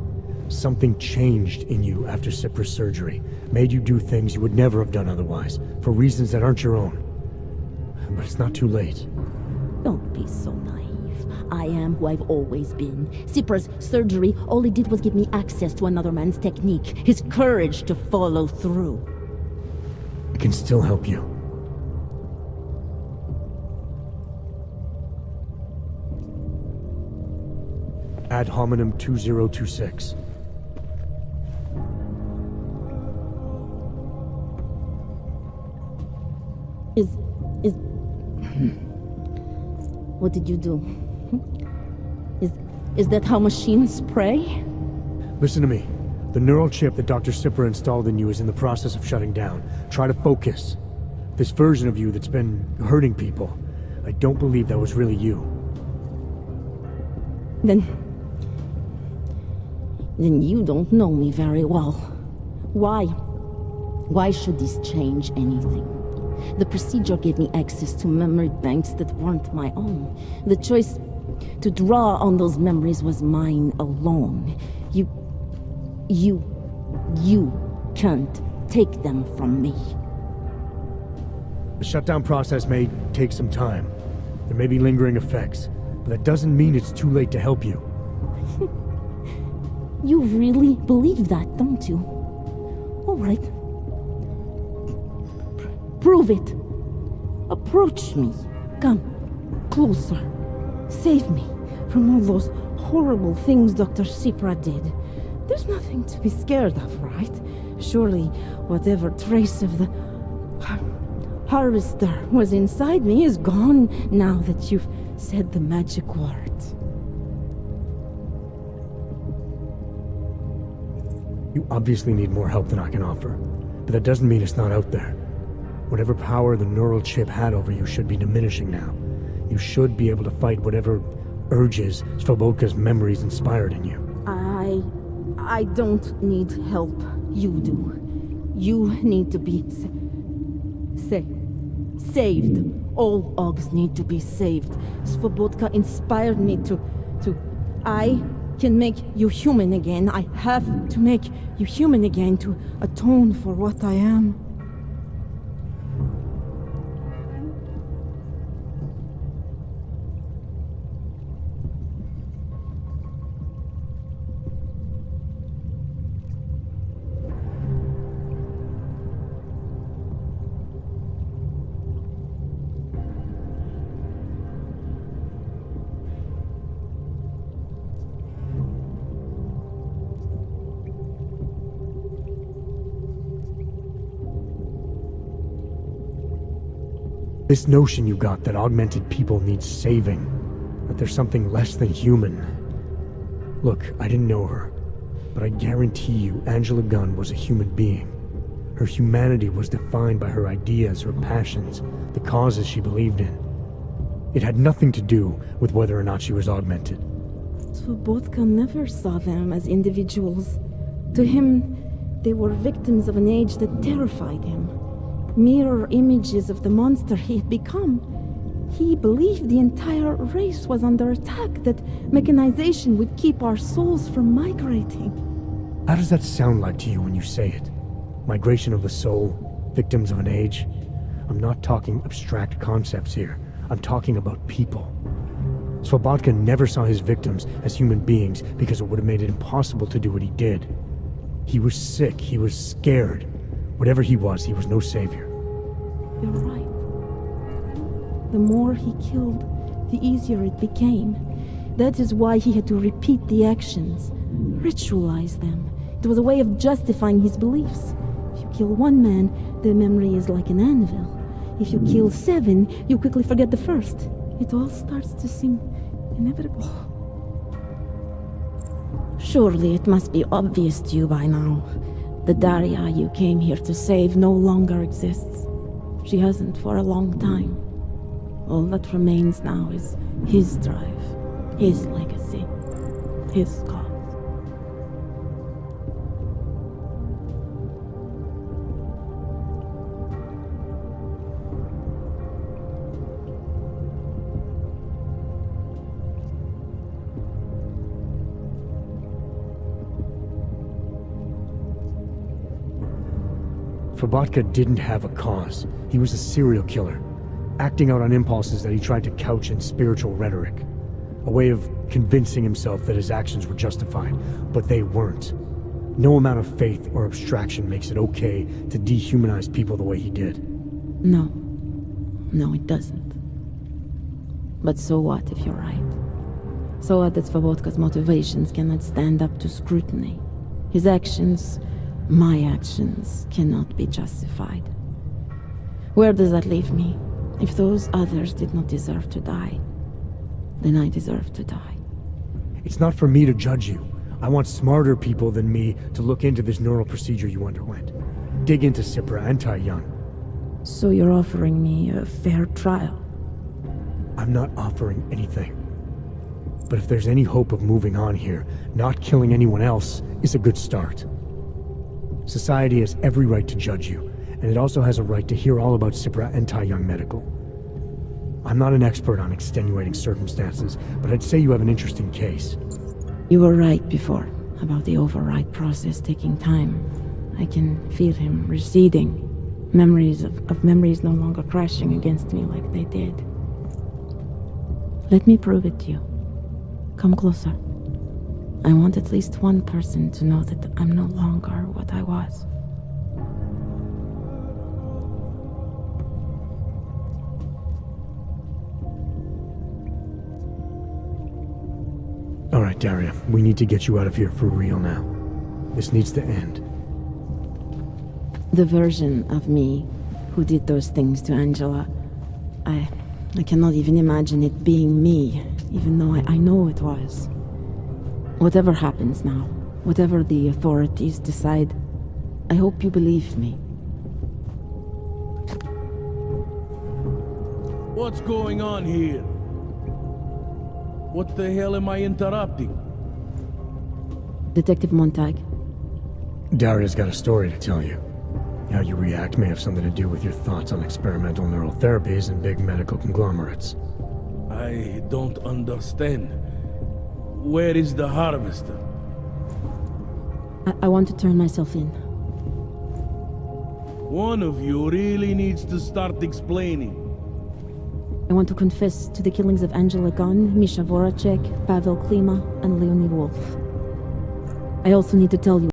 Something changed in you after Cipra's surgery, made you do things you would never have done otherwise, for reasons that aren't your own. But it's not too late. Don't be so naive. I am who I've always been. Cipra's surgery, all it did was give me access to another man's technique, his courage to follow through. I can still help you. Ad hominem 2026. What did you do? Is that how machines pray? Listen to me. The neural chip that Dr. Cipra installed in you is in the process of shutting down. Try to focus. This version of you that's been hurting people, I don't believe that was really you. Then you don't know me very well. Why? Why should this change anything? The procedure gave me access to memory banks that weren't my own. The choice to draw on those memories was mine alone. You can't take them from me. The shutdown process may take some time. There may be lingering effects, but that doesn't mean it's too late to help you. You really believe that, don't you? All right. Prove it. Approach me. Come. Closer. Save me from all those horrible things Dr. Cipra did. There's nothing to be scared of, right? Surely whatever trace of the harvester was inside me is gone now that you've said the magic words. You obviously need more help than I can offer, but that doesn't mean it's not out there. Whatever power the neural chip had over you should be diminishing now. You should be able to fight whatever urges Svobodka's memories inspired in you. I don't need help. You do. You need to be saved. All Ogs need to be saved. Svobodka inspired me to... I can make you human again. I have to make you human again to atone for what I am. This notion you got that augmented people need saving, that there's something less than human. Look, I didn't know her, but I guarantee you Angela Gunn was a human being. Her humanity was defined by her ideas, her passions, the causes she believed in. It had nothing to do with whether or not she was augmented. Svobodka never saw them as individuals. To him, they were victims of an age that terrified him. Mirror images of the monster he had become. He believed the entire race was under attack, that mechanization would keep our souls from migrating. How does that sound like to you when you say it? Migration of the soul, victims of an age? I'm not talking abstract concepts here. I'm talking about people. Slobodka never saw his victims as human beings because it would have made it impossible to do what he did. He was sick, he was scared. Whatever he was no savior. You're right. The more he killed, the easier it became. That is why he had to repeat the actions, ritualize them. It was a way of justifying his beliefs. If you kill one man, the memory is like an anvil. If you kill 7, you quickly forget the first. It all starts to seem inevitable. Surely it must be obvious to you by now. The Daria you came here to save no longer exists. She hasn't for a long time. All that remains now is his drive, his legacy, his cause. Slobodka didn't have a cause. He was a serial killer, acting out on impulses that he tried to couch in spiritual rhetoric. A way of convincing himself that his actions were justified, but they weren't. No amount of faith or abstraction makes it okay to dehumanize people the way he did. No, it doesn't. But so what if you're right? So what that Slobodka's motivations cannot stand up to scrutiny? His actions, my actions, cannot be justified. Where does that leave me? If those others did not deserve to die, then I deserve to die. It's not for me to judge you. I want smarter people than me to look into this neural procedure you underwent. Dig into Sipra and Tai-Yun. So you're offering me a fair trial? I'm not offering anything. But if there's any hope of moving on here, not killing anyone else is a good start. Society has every right to judge you, and it also has a right to hear all about Sipra and Tai-Yun Medical. I'm not an expert on extenuating circumstances, but I'd say you have an interesting case. You were right before, about the override process taking time. I can feel him receding. Memories of memories no longer crashing against me like they did. Let me prove it to you. Come closer. I want at least one person to know that I'm no longer what I was. All right, Daria, we need to get you out of here for real now. This needs to end. The version of me who did those things to Angela, I cannot even imagine it being me, even though I know it was. Whatever happens now, whatever the authorities decide, I hope you believe me. What's going on here? What the hell am I interrupting? Detective Montag. Daria's got a story to tell you. How you react may have something to do with your thoughts on experimental neural therapies and big medical conglomerates. I don't understand. Where is the harvester? I want to turn myself in. One of you really needs to start explaining. I want to confess to the killings of Angela Gunn, Misha Voracek, Pavel Klima, and Leonid Wolf. I also need to tell you